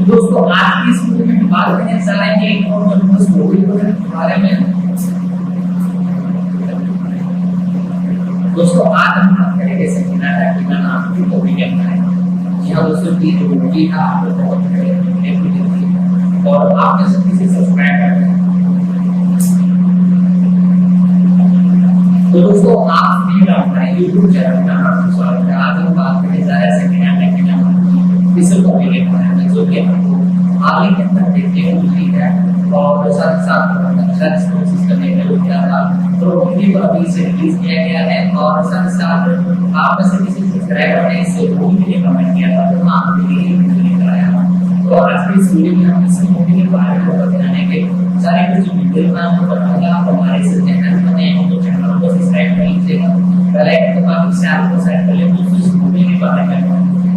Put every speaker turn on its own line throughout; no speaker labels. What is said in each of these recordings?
तो दोस्तों आज की इस वीडियो में हम बात करने जा रहे हैं एक और फेमस मूवी के बारे में। दोस्तों आज हम बात करेंगे सकीना डाकिना नाम की मूवी के बारे में। जी हाँ दोस्तों, ये जो मूवी है आपको बहुत देखी और आपने सब किसी सब्सक्राइब कर दिया। तो दोस्तों आप भी हमारे YouTube चैनल का नाम स्वागत है। आज हम बात करने जा रहे हैं सकीना डाकिना इस मूवी के बारे में, जो कि हाल ही के अंदर देखने को मिली है और साथ साथ अच्छा रिस्पॉन्स करने के लिए किया था। तो मूवी को अभी से रिलीज किया गया है और साथ साथ आप में से किसी सब्सक्राइबर ने इस मूवी के लिए कमेंट किया था, तो मैं आपके लिए वीडियो लेकर आया हूं। तो आज की इस वीडियो में हम इस मूवी के बारे में बताने के सारे कुछ डिटेल में आपको बताऊंगा। आप हमारे इस चैनल पर नए हैं तो चैनल को सब्सक्राइब कर लीजिएगा, बेल आइकन दबा के शेयर को सेट कर लीजिए। इस मूवी के बारे में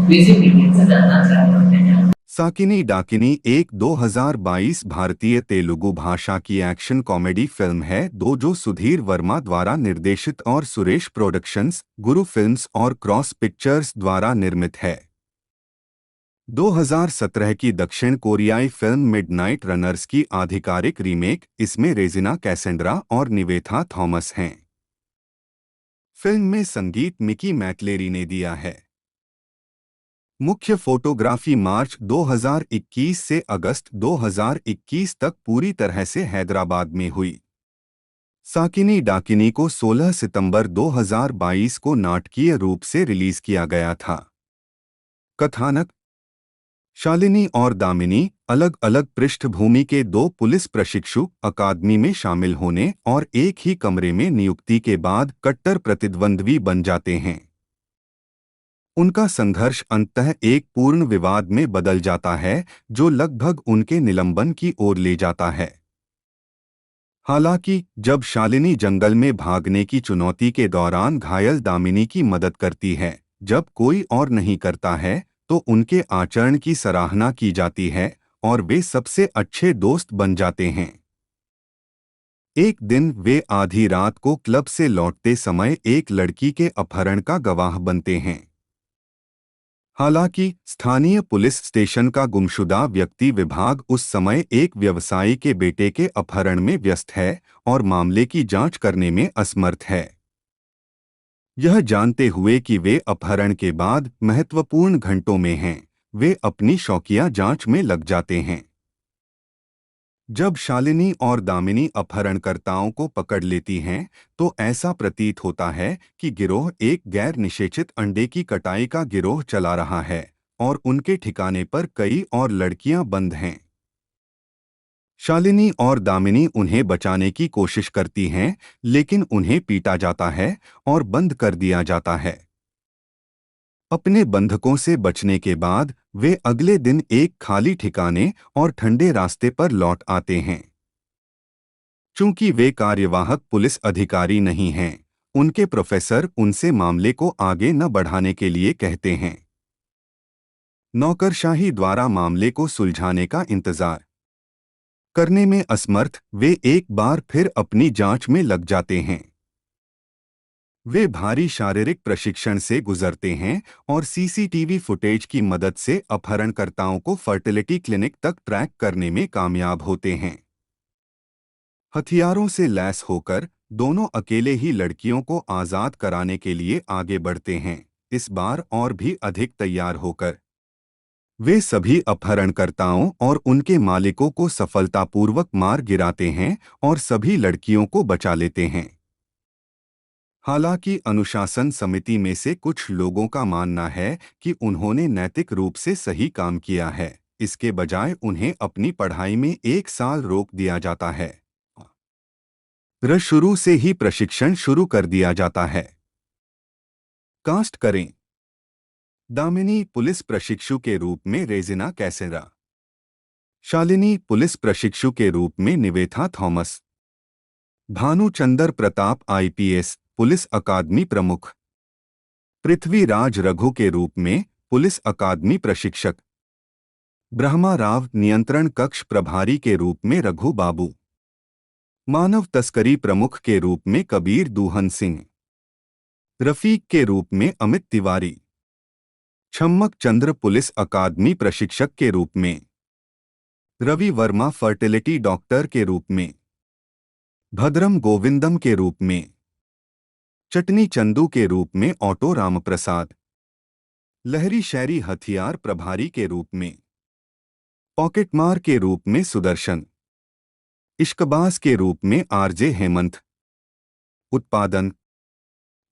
बेसिक डिटेल से जानना चाहते हैं।
साकिनी डाकिनी एक 2022 भारतीय तेलुगु भाषा की एक्शन कॉमेडी फिल्म है जो सुधीर वर्मा द्वारा निर्देशित और सुरेश प्रोडक्शंस, गुरु फिल्म्स और क्रॉस पिक्चर्स द्वारा निर्मित है। 2017 की दक्षिण कोरियाई फिल्म मिडनाइट रनर्स की आधिकारिक रीमेक। इसमें रेजिना कैसेंड्रा और निवेथा थॉमस हैं। फिल्म में संगीत मिकी मैकलेरी ने दिया है। मुख्य फोटोग्राफी मार्च 2021 से अगस्त 2021 तक पूरी तरह से हैदराबाद में हुई। साकिनी डाकिनी को 16 सितंबर 2022 को नाटकीय रूप से रिलीज किया गया था। कथानक: शालिनी और दामिनी अलग अलग पृष्ठभूमि के दो पुलिस प्रशिक्षु अकादमी में शामिल होने और एक ही कमरे में नियुक्ति के बाद कट्टर प्रतिद्वंद्वी बन जाते हैं। उनका संघर्ष अंततः एक पूर्ण विवाद में बदल जाता है जो लगभग उनके निलंबन की ओर ले जाता है। हालांकि जब शालिनी जंगल में भागने की चुनौती के दौरान घायल दामिनी की मदद करती है, जब कोई और नहीं करता है, तो उनके आचरण की सराहना की जाती है और वे सबसे अच्छे दोस्त बन जाते हैं। एक दिन वे आधी रात को क्लब से लौटते समय एक लड़की के अपहरण का गवाह बनते हैं। हालांकि स्थानीय पुलिस स्टेशन का गुमशुदा व्यक्ति विभाग उस समय एक व्यवसायी के बेटे के अपहरण में व्यस्त है और मामले की जांच करने में असमर्थ है। यह जानते हुए कि वे अपहरण के बाद महत्वपूर्ण घंटों में हैं, वे अपनी शौकिया जांच में लग जाते हैं। जब शालिनी और दामिनी अपहरणकर्ताओं को पकड़ लेती हैं, तो ऐसा प्रतीत होता है कि गिरोह एक गैर निषेचित अंडे की कटाई का गिरोह चला रहा है और उनके ठिकाने पर कई और लड़कियां बंद हैं। शालिनी और दामिनी उन्हें बचाने की कोशिश करती हैं, लेकिन उन्हें पीटा जाता है और बंद कर दिया जाता है। अपने बंधकों से बचने के बाद वे अगले दिन एक खाली ठिकाने और ठंडे रास्ते पर लौट आते हैं। चूंकि वे कार्यवाहक पुलिस अधिकारी नहीं हैं, उनके प्रोफेसर उनसे मामले को आगे न बढ़ाने के लिए कहते हैं। नौकरशाही द्वारा मामले को सुलझाने का इंतजार करने में असमर्थ वे एक बार फिर अपनी जांच में लग जाते हैं। वे भारी शारीरिक प्रशिक्षण से गुजरते हैं और सीसीटीवी फुटेज की मदद से अपहरणकर्ताओं को फर्टिलिटी क्लिनिक तक ट्रैक करने में कामयाब होते हैं। हथियारों से लैस होकर दोनों अकेले ही लड़कियों को आज़ाद कराने के लिए आगे बढ़ते हैं, इस बार और भी अधिक तैयार होकर। वे सभी अपहरणकर्ताओं और उनके मालिकों को सफलतापूर्वक मार गिराते हैं और सभी लड़कियों को बचा लेते हैं। हालांकि अनुशासन समिति में से कुछ लोगों का मानना है कि उन्होंने नैतिक रूप से सही काम किया है, इसके बजाय उन्हें अपनी पढ़ाई में 1 साल रोक दिया जाता है। शुरू से ही प्रशिक्षण शुरू कर दिया जाता है। कास्ट करें: दामिनी पुलिस प्रशिक्षु के रूप में रेजिना कैसेंड्रा, शालिनी पुलिस प्रशिक्षु के रूप में निवेथा थॉमस, भानुचंदर प्रताप आईपीएस पुलिस अकादमी प्रमुख, पृथ्वीराज रघु के रूप में पुलिस अकादमी प्रशिक्षक, ब्रह्मा राव नियंत्रण कक्ष प्रभारी के रूप में रघु बाबू, मानव तस्करी प्रमुख के रूप में कबीर दूहन सिंह, रफीक के रूप में अमित तिवारी, छम्मक चंद्र पुलिस अकादमी प्रशिक्षक के रूप में रवि वर्मा फर्टिलिटी डॉक्टर के रूप में, भद्रम गोविंदम के रूप में, चटनी चंदू के रूप में ऑटो रामप्रसाद, लहरी शहरी हथियार प्रभारी के रूप में, पॉकेटमार के रूप में सुदर्शन, इश्कबाज के रूप में आरजे हेमंत। उत्पादन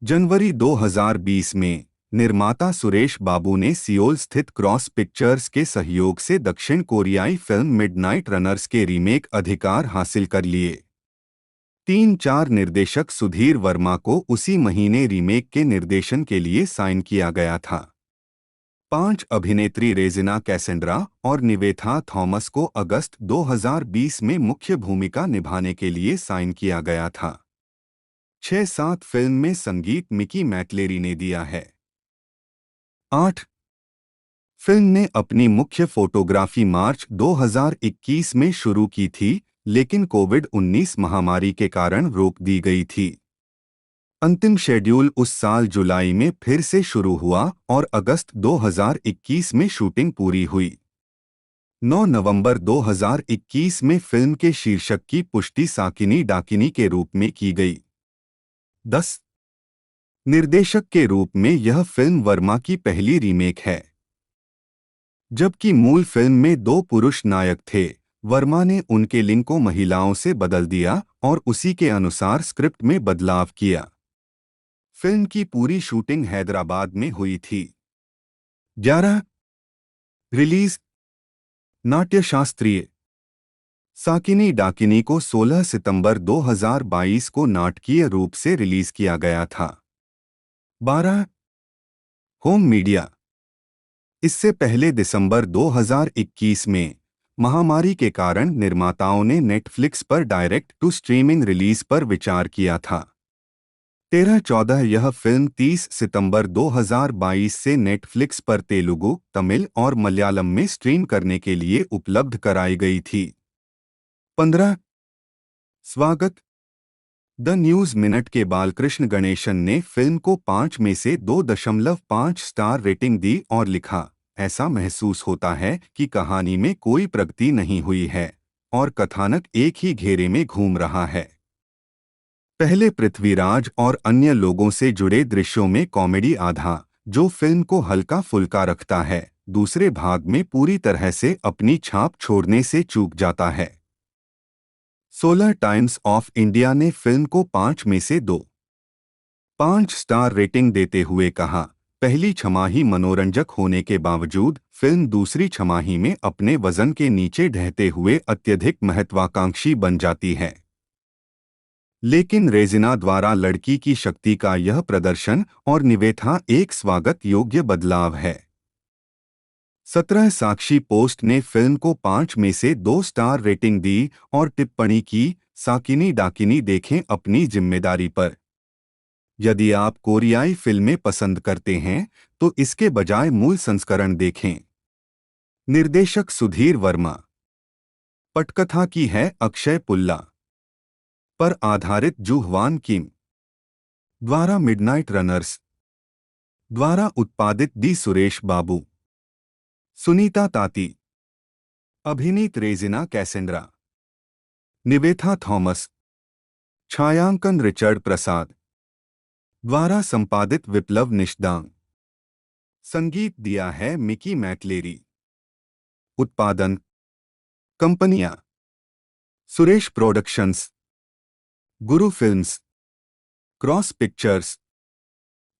जनवरी 2020 में निर्माता सुरेश बाबू ने सियोल स्थित क्रॉस पिक्चर्स के सहयोग से दक्षिण कोरियाई फिल्म मिडनाइट रनर्स के रीमेक अधिकार हासिल कर लिए। 3-4 निर्देशक सुधीर वर्मा को उसी महीने रीमेक के निर्देशन के लिए साइन किया गया था। 5 अभिनेत्री रेजिना कैसेंड्रा और निवेथा थॉमस को अगस्त 2020 में मुख्य भूमिका निभाने के लिए साइन किया गया था। 6-7 फिल्म में संगीत मिकी मैकलेरी ने दिया है। 8 फिल्म ने अपनी मुख्य फोटोग्राफी मार्च 2021 में शुरू की थी, लेकिन कोविड-19 महामारी के कारण रोक दी गई थी। अंतिम शेड्यूल उस साल जुलाई में फिर से शुरू हुआ और अगस्त 2021 में शूटिंग पूरी हुई। 9 नवंबर 2021 में फिल्म के शीर्षक की पुष्टि साकिनी डाकिनी के रूप में की गई। 10 निर्देशक के रूप में यह फिल्म वर्मा की पहली रीमेक है। जबकि मूल फिल्म में 2 पुरुष नायक थे, वर्मा ने उनके लिंग को महिलाओं से बदल दिया और उसी के अनुसार स्क्रिप्ट में बदलाव किया। फिल्म की पूरी शूटिंग हैदराबाद में हुई थी। 11 रिलीज नाट्यशास्त्रीय साकिनी डाकिनी को 16 सितंबर 2022 को नाटकीय रूप से रिलीज किया गया था। 12 होम मीडिया इससे पहले दिसंबर 2021 में महामारी के कारण निर्माताओं ने नेटफ्लिक्स पर डायरेक्ट टू स्ट्रीमिंग रिलीज पर विचार किया था। 13-14 यह फिल्म 30 सितंबर 2022 से नेटफ्लिक्स पर तेलुगु, तमिल और मलयालम में स्ट्रीम करने के लिए उपलब्ध कराई गई थी। 15 स्वागत द न्यूज़ मिनट के बालकृष्ण गणेशन ने फिल्म को 5 में से 2.5 स्टार रेटिंग दी और लिखा, ऐसा महसूस होता है कि कहानी में कोई प्रगति नहीं हुई है और कथानक एक ही घेरे में घूम रहा है। पहले पृथ्वीराज और अन्य लोगों से जुड़े दृश्यों में कॉमेडी आधा, जो फिल्म को हल्का फुल्का रखता है, दूसरे भाग में पूरी तरह से अपनी छाप छोड़ने से चूक जाता है। 16 टाइम्स ऑफ इंडिया ने फिल्म को 5 में से 2.5 स्टार रेटिंग देते हुए कहा, पहली छमाही मनोरंजक होने के बावजूद फिल्म दूसरी छमाही में अपने वजन के नीचे ढहते हुए अत्यधिक महत्वाकांक्षी बन जाती है। लेकिन रेजिना द्वारा लड़की की शक्ति का यह प्रदर्शन और निवेथा एक स्वागत योग्य बदलाव है। 17 साक्षी पोस्ट ने फिल्म को 5 में से 2 स्टार रेटिंग दी और टिप्पणी की, साकिनी डाकिनी देखें अपनी जिम्मेदारी पर। यदि आप कोरियाई फिल्में पसंद करते हैं तो इसके बजाय मूल संस्करण देखें। निर्देशक सुधीर वर्मा। पटकथा की है अक्षय पुल्ला पर आधारित जुहवान किम द्वारा मिडनाइट रनर्स द्वारा उत्पादित दी सुरेश बाबू, सुनीता ताती, अभिनीत रेजिना कैसेंड्रा, निवेथा थॉमस, छायांकन रिचर्ड प्रसाद द्वारा संपादित विप्लव निषदांग। संगीत दिया है मिकी मैकलेरी। उत्पादन कंपनियां सुरेश प्रोडक्शंस, गुरु फिल्म्स, क्रॉस पिक्चर्स।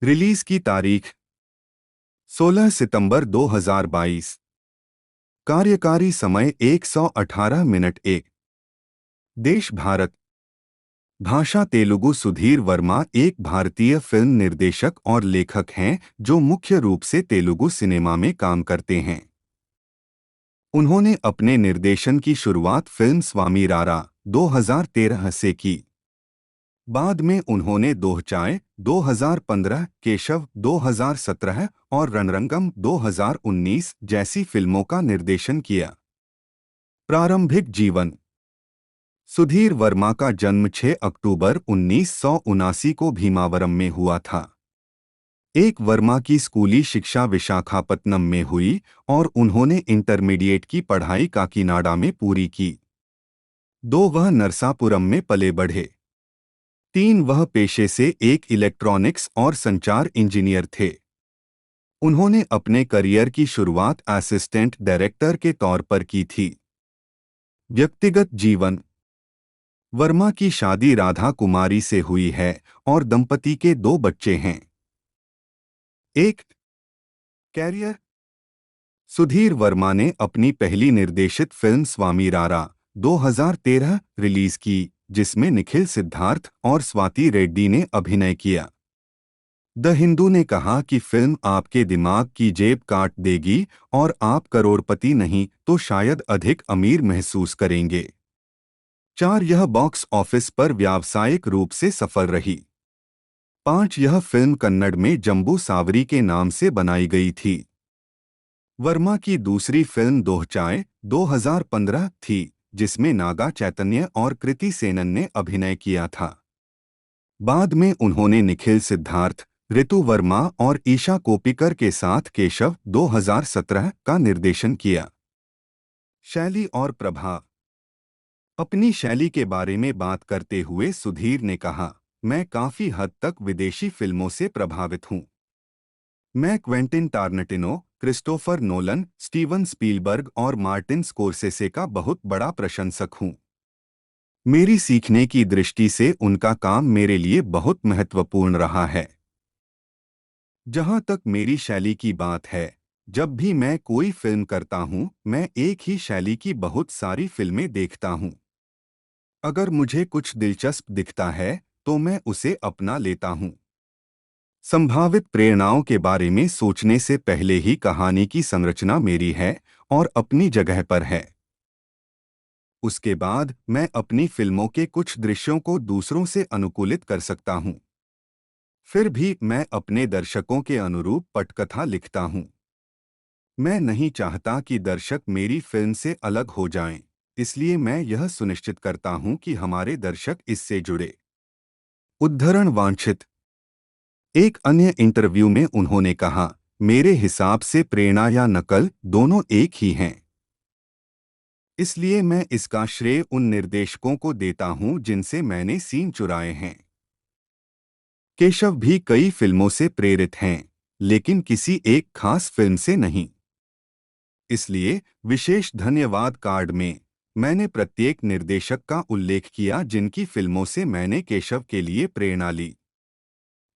रिलीज की तारीख 16 सितंबर 2022। कार्यकारी समय 118 मिनट 1। देश भारत। भाषा तेलुगु। सुधीर वर्मा एक भारतीय फिल्म निर्देशक और लेखक हैं जो मुख्य रूप से तेलुगु सिनेमा में काम करते हैं। उन्होंने अपने निर्देशन की शुरुआत फिल्म स्वामी रारा 2013 से की। बाद में उन्होंने दोहचाय 2015, केशव 2017 और रणरंगम 2019 जैसी फिल्मों का निर्देशन किया। प्रारंभिक जीवन। सुधीर वर्मा का जन्म 6 अक्टूबर 1979 को भीमावरम में हुआ था। एक वर्मा की स्कूली शिक्षा विशाखापत्तनम में हुई और उन्होंने इंटरमीडिएट की पढ़ाई काकीनाडा में पूरी की। 2 वह नरसापुरम में पले बढ़े। 3 वह पेशे से एक इलेक्ट्रॉनिक्स और संचार इंजीनियर थे। उन्होंने अपने करियर की शुरुआत असिस्टेंट डायरेक्टर के तौर पर की थी। व्यक्तिगत जीवन। वर्मा की शादी राधा कुमारी से हुई है और दंपति के 2 बच्चे हैं। एक कैरियर। सुधीर वर्मा ने अपनी पहली निर्देशित फिल्म स्वामी रारा 2013 रिलीज की, जिसमें निखिल सिद्धार्थ और स्वाति रेड्डी ने अभिनय किया। द हिंदू ने कहा कि फिल्म आपके दिमाग की जेब काट देगी और आप करोड़पति नहीं तो शायद अधिक अमीर महसूस करेंगे। 4 यह बॉक्स ऑफिस पर व्यावसायिक रूप से सफल रही। 5 यह फिल्म कन्नड़ में जम्बू सावरी के नाम से बनाई गई थी। वर्मा की दूसरी फिल्म दोहचाए 2015 थी, जिसमें नागा चैतन्य और कृति सेनन ने अभिनय किया था। बाद में उन्होंने निखिल सिद्धार्थ, ऋतु वर्मा और ईशा कोप्पिकर के साथ केशव 2017 का निर्देशन किया। शैली और प्रभाव। अपनी शैली के बारे में बात करते हुए सुधीर ने कहा, मैं काफी हद तक विदेशी फिल्मों से प्रभावित हूं। मैं Quentin Tarantino, Christopher Nolan, Steven Spielberg और मार्टिन स्कोर्सेसे का बहुत बड़ा प्रशंसक हूं। मेरी सीखने की दृष्टि से उनका काम मेरे लिए बहुत महत्वपूर्ण रहा है। जहां तक मेरी शैली की बात है, जब भी मैं कोई फिल्म करता हूं, मैं एक ही शैली की बहुत सारी फिल्में देखता हूं। अगर मुझे कुछ दिलचस्प दिखता है तो मैं उसे अपना लेता हूं। संभावित प्रेरणाओं के बारे में सोचने से पहले ही कहानी की संरचना मेरी है और अपनी जगह पर है। उसके बाद मैं अपनी फिल्मों के कुछ दृश्यों को दूसरों से अनुकूलित कर सकता हूं। फिर भी मैं अपने दर्शकों के अनुरूप पटकथा लिखता हूं। मैं नहीं चाहता कि दर्शक मेरी फिल्म से अलग हो जाएं, इसलिए मैं यह सुनिश्चित करता हूं कि हमारे दर्शक इससे जुड़े। उद्धरण वांछित। एक अन्य इंटरव्यू में उन्होंने कहा, मेरे हिसाब से प्रेरणा या नकल दोनों एक ही हैं। इसलिए मैं इसका श्रेय उन निर्देशकों को देता हूं जिनसे मैंने सीन चुराए हैं। केशव भी कई फिल्मों से प्रेरित हैं, लेकिन किसी एक खास फिल्म से नहीं। इसलिए विशेष धन्यवाद कार्ड में मैंने प्रत्येक निर्देशक का उल्लेख किया जिनकी फिल्मों से मैंने केशव के लिए प्रेरणा ली।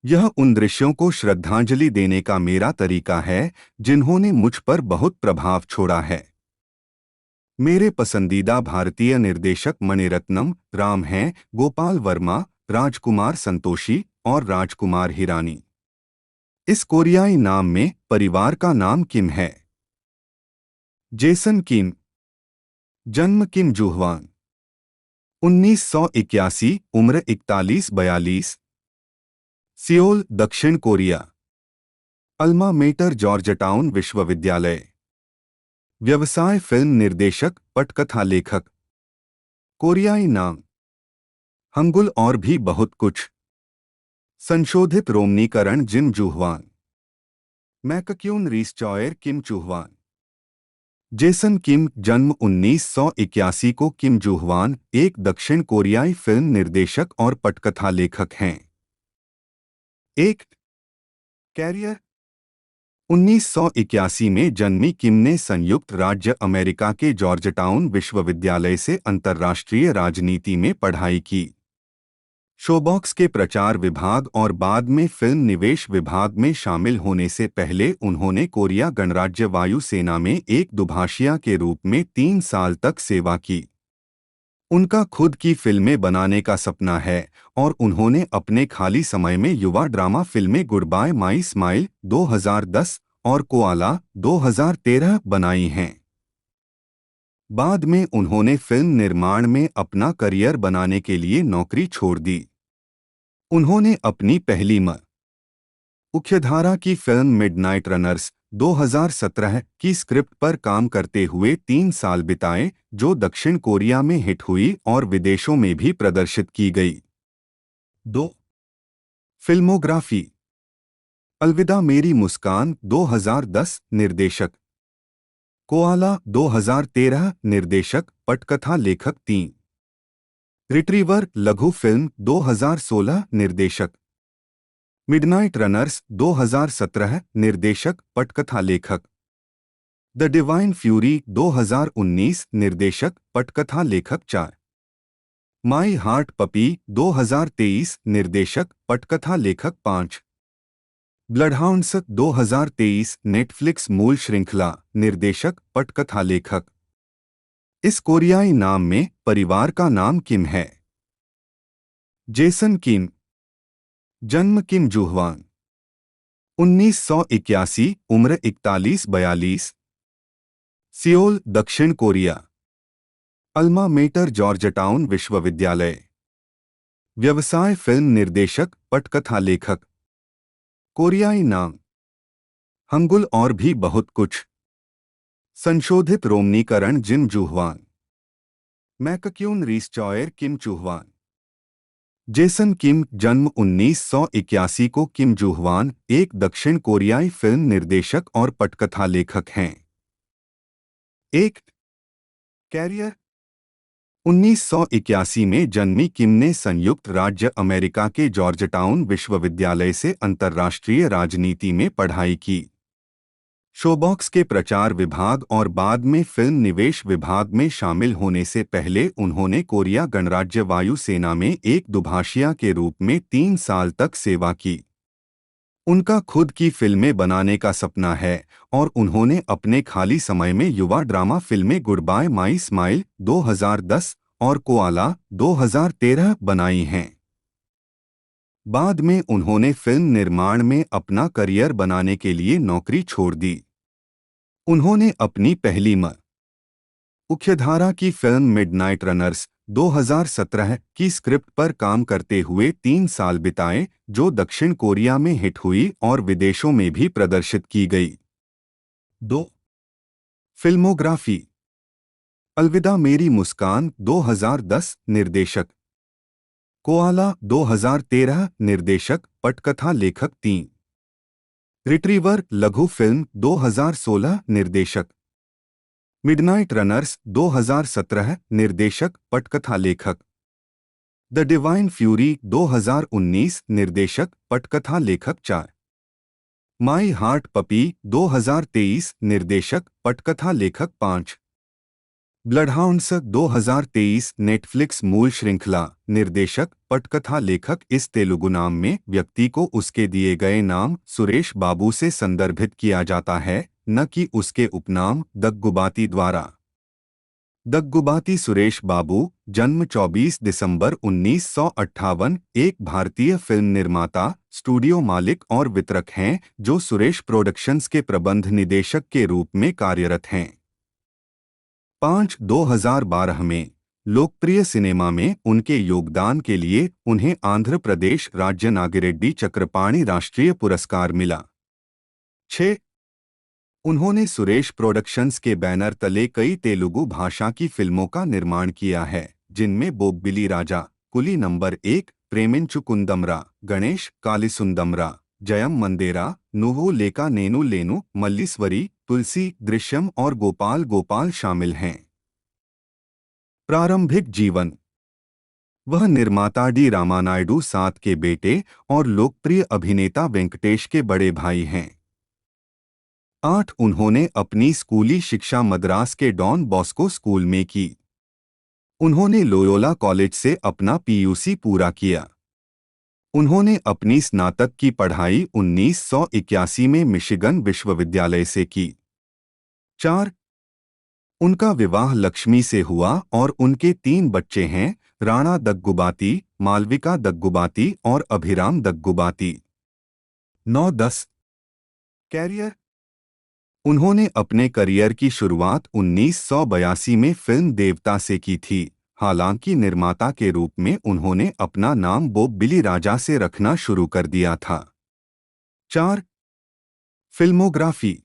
यह उन दृश्यों को श्रद्धांजलि देने का मेरा तरीका है जिन्होंने मुझ पर बहुत प्रभाव छोड़ा है। मेरे पसंदीदा भारतीय निर्देशक मणिरत्नम राम हैं, गोपाल वर्मा, राजकुमार संतोषी और राजकुमार हिरानी। इस कोरियाई नाम में परिवार का नाम किम है। जेसन किम। जन्म किम जुहवान। 1981, उम्र 41-42। सियोल, दक्षिण कोरिया। अल्मा मेटर जॉर्जटाउन विश्वविद्यालय। व्यवसाय फिल्म निर्देशक, पटकथा लेखक। कोरियाई नाम हंगुल और भी बहुत कुछ। संशोधित रोमनीकरण जिम जुहवान। मैकक्यून रीस चॉयर किम चुहवान। जेसन किम, जन्म 1981 को किम जुहवान एक दक्षिण कोरियाई फिल्म निर्देशक और पटकथा लेखक हैं। एक कैरियर। 1981 में जन्मी किम ने संयुक्त राज्य अमेरिका के जॉर्जटाउन विश्वविद्यालय से अंतर्राष्ट्रीय राजनीति में पढ़ाई की। शोबॉक्स के प्रचार विभाग और बाद में फिल्म निवेश विभाग में शामिल होने से पहले उन्होंने कोरिया गणराज्य वायु सेना में एक दुभाषिया के रूप में 3 साल तक सेवा की। उनका खुद की फिल्में बनाने का सपना है और उन्होंने अपने खाली समय में युवा ड्रामा फिल्में गुड बाय माई स्माइल 2010 और कोआला 2013 बनाई हैं। बाद में उन्होंने फिल्म निर्माण में अपना करियर बनाने के लिए नौकरी छोड़ दी। उन्होंने अपनी पहली मुख्यधारा की फिल्म मिडनाइट रनर्स 2017 की स्क्रिप्ट पर काम करते हुए 3 साल बिताए, जो दक्षिण कोरिया में हिट हुई और विदेशों में भी प्रदर्शित की गई। 2 फिल्मोग्राफी। अलविदा मेरी मुस्कान 2010 निर्देशक कोआला 2013 निर्देशक पटकथा लेखक 3 रिट्रीवर लघु फिल्म 2016 निर्देशक मिडनाइट रनर्स 2017 निर्देशक पटकथा लेखक द डिवाइन फ्यूरी 2019 निर्देशक पटकथा लेखक 4 माई हार्ट पपी 2023 निर्देशक पटकथा लेखक 5 ब्लडहाउंड्स 2023 नेटफ्लिक्स मूल श्रृंखला निर्देशक पटकथा लेखक। इस कोरियाई नाम में परिवार का नाम किम है। जेसन किम, जन्म किम जुहवान, 1981, उम्र 41-42, सियोल, दक्षिण कोरिया, अल्मा मेटर जॉर्जटाउन विश्वविद्यालय, व्यवसाय फिल्म निर्देशक पटकथा लेखक, कोरियाई नाम, हंगुल और भी बहुत कुछ, संशोधित रोमनीकरण जिम जुहवान, मैकक्यून रीस चॉयर किम चुहवान। जेसन किम, जन्म 1981 को किम जुहवान एक दक्षिण कोरियाई फिल्म निर्देशक और पटकथा लेखक हैं। एक कैरियर 1981 में जन्मी किम ने संयुक्त राज्य अमेरिका के जॉर्जटाउन विश्वविद्यालय से अंतर्राष्ट्रीय राजनीति में पढ़ाई की। शोबॉक्स के प्रचार विभाग और बाद में फिल्म निवेश विभाग में शामिल होने से पहले उन्होंने कोरिया गणराज्य वायु सेना में एक दुभाषिया के रूप में 3 साल तक सेवा की। उनका खुद की फिल्में बनाने का सपना है और उन्होंने अपने खाली समय में युवा ड्रामा फिल्में गुड बाय माई स्माइल 2010 और कोआला 2013 बनाई हैं। बाद में उन्होंने फिल्म निर्माण में अपना करियर बनाने के लिए नौकरी छोड़ दी। उन्होंने अपनी पहली मुख्यधारा की फिल्म मिडनाइट रनर्स 2017 की स्क्रिप्ट पर काम करते हुए 3 साल बिताए, जो दक्षिण कोरिया में हिट हुई और विदेशों में भी प्रदर्शित की गई। 2 फिल्मोग्राफी अलविदा मेरी मुस्कान 2010 निर्देशक कोआला 2013 निर्देशक पटकथा लेखक 3 रिट्रीवर लघु फिल्म 2016 निर्देशक मिडनाइट रनर्स 2017 निर्देशक पटकथा लेखक द डिवाइन फ्यूरी 2019 निर्देशक पटकथा लेखक 4 माई हार्ट पपी 2023 निर्देशक पटकथा लेखक 5 ब्लडहाउंड्स 2023 नेटफ्लिक्स मूल श्रृंखला निर्देशक पटकथा लेखक। इस तेलुगु नाम में व्यक्ति को उसके दिए गए नाम सुरेश बाबू से संदर्भित किया जाता है, न कि उसके उपनाम दग्गुबाती द्वारा। दग्गुबाती सुरेश बाबू, जन्म 24 दिसंबर 1958, एक भारतीय फिल्म निर्माता, स्टूडियो मालिक और वितरक हैं जो सुरेश प्रोडक्शंस के प्रबंध निदेशक के रूप में कार्यरत हैं। 2012 में लोकप्रिय सिनेमा में उनके योगदान के लिए उन्हें आंध्र प्रदेश राज्य नागिरेड्डी चक्रपाणी राष्ट्रीय पुरस्कार मिला। 6 उन्होंने सुरेश प्रोडक्शंस के बैनर तले कई तेलुगु भाषा की फिल्मों का निर्माण किया है, जिनमें बोब्बिली राजा, कुली नंबर 1, प्रेमिंचु कुंदमरा, गणेश कालिसुंदमरा, जयम मंदेरा, नुवु लेका नेनु लेनु, मल्लीश्वरी, तुलसी, दृश्यम और गोपाल गोपाल शामिल हैं। प्रारंभिक जीवन वह निर्माता डी रामानायडू साथ के बेटे और लोकप्रिय अभिनेता वेंकटेश के बड़े भाई हैं। 8 उन्होंने अपनी स्कूली शिक्षा मद्रास के डॉन बॉस्को स्कूल में की। उन्होंने लोयोला कॉलेज से अपना पीयूसी पूरा किया। उन्होंने अपनी स्नातक की पढ़ाई 1981 में मिशिगन विश्वविद्यालय से की। 4 उनका विवाह लक्ष्मी से हुआ और उनके 3 बच्चे हैं, राणा दग्गुबाती, मालविका दग्गुबाती और अभिराम दग्गुबाती। 9-10 कैरियर उन्होंने अपने करियर की शुरुआत 1982 में फिल्म देवता से की थी। हालांकि निर्माता के रूप में उन्होंने अपना नाम बोब्बिली राजा से रखना शुरू कर दिया था। 4 फिल्मोग्राफी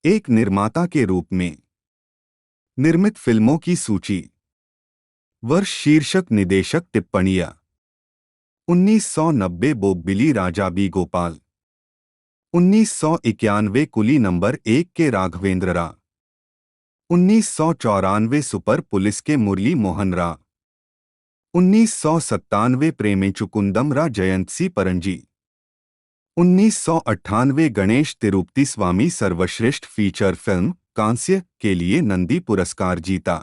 एक निर्माता के रूप में निर्मित फिल्मों की सूची। वर्ष, शीर्षक, निदेशक, टिप्पणियां। 1990 बोब्बिली राजा बी गोपाल। 1991 कुली नंबर 1 के राघवेंद्र रा, 1994 सुपर पुलिस के मुरली मोहन रा, 1997 प्रेमेचुकुंदम रा जयंत सी परंजी, 1998 गणेश तिरुपति स्वामी सर्वश्रेष्ठ फीचर फिल्म कांस्य के लिए नंदी पुरस्कार जीता।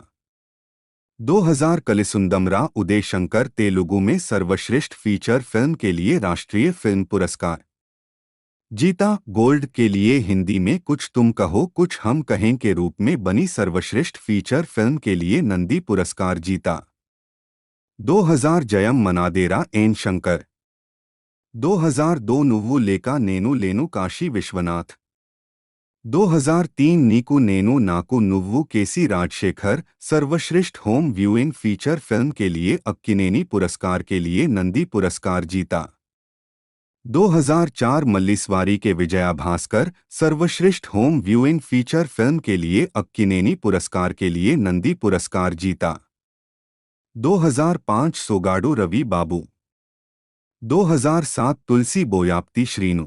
2000 कलिसुंदमरा उदय शंकर तेलुगु में सर्वश्रेष्ठ फीचर फिल्म के लिए राष्ट्रीय फिल्म पुरस्कार जीता। गोल्ड के लिए हिंदी में कुछ तुम कहो कुछ हम कहें के रूप में बनी सर्वश्रेष्ठ फीचर फिल्म के लिए नंदी पुरस्कार जीता। 2000 जयम मनादेरा एन शंकर, 2002 नुव्वु लेका नेनु लेनु काशी विश्वनाथ, 2003 नीकू नेनु नाकू नुव्वु केसी राजशेखर सर्वश्रेष्ठ होम व्यूइंग फीचर फिल्म के लिए अक्किनेनी पुरस्कार के लिए नंदी पुरस्कार जीता। 2004 मल्लीस्वारी के विजया भास्कर सर्वश्रेष्ठ होम व्यूइंग फीचर फिल्म के लिए अक्किनेनी पुरस्कार के लिए नंदी पुरस्कार जीता। 2005 सोगाडू रवि बाबू, 2007 तुलसी बोयाप्ती श्रीनु।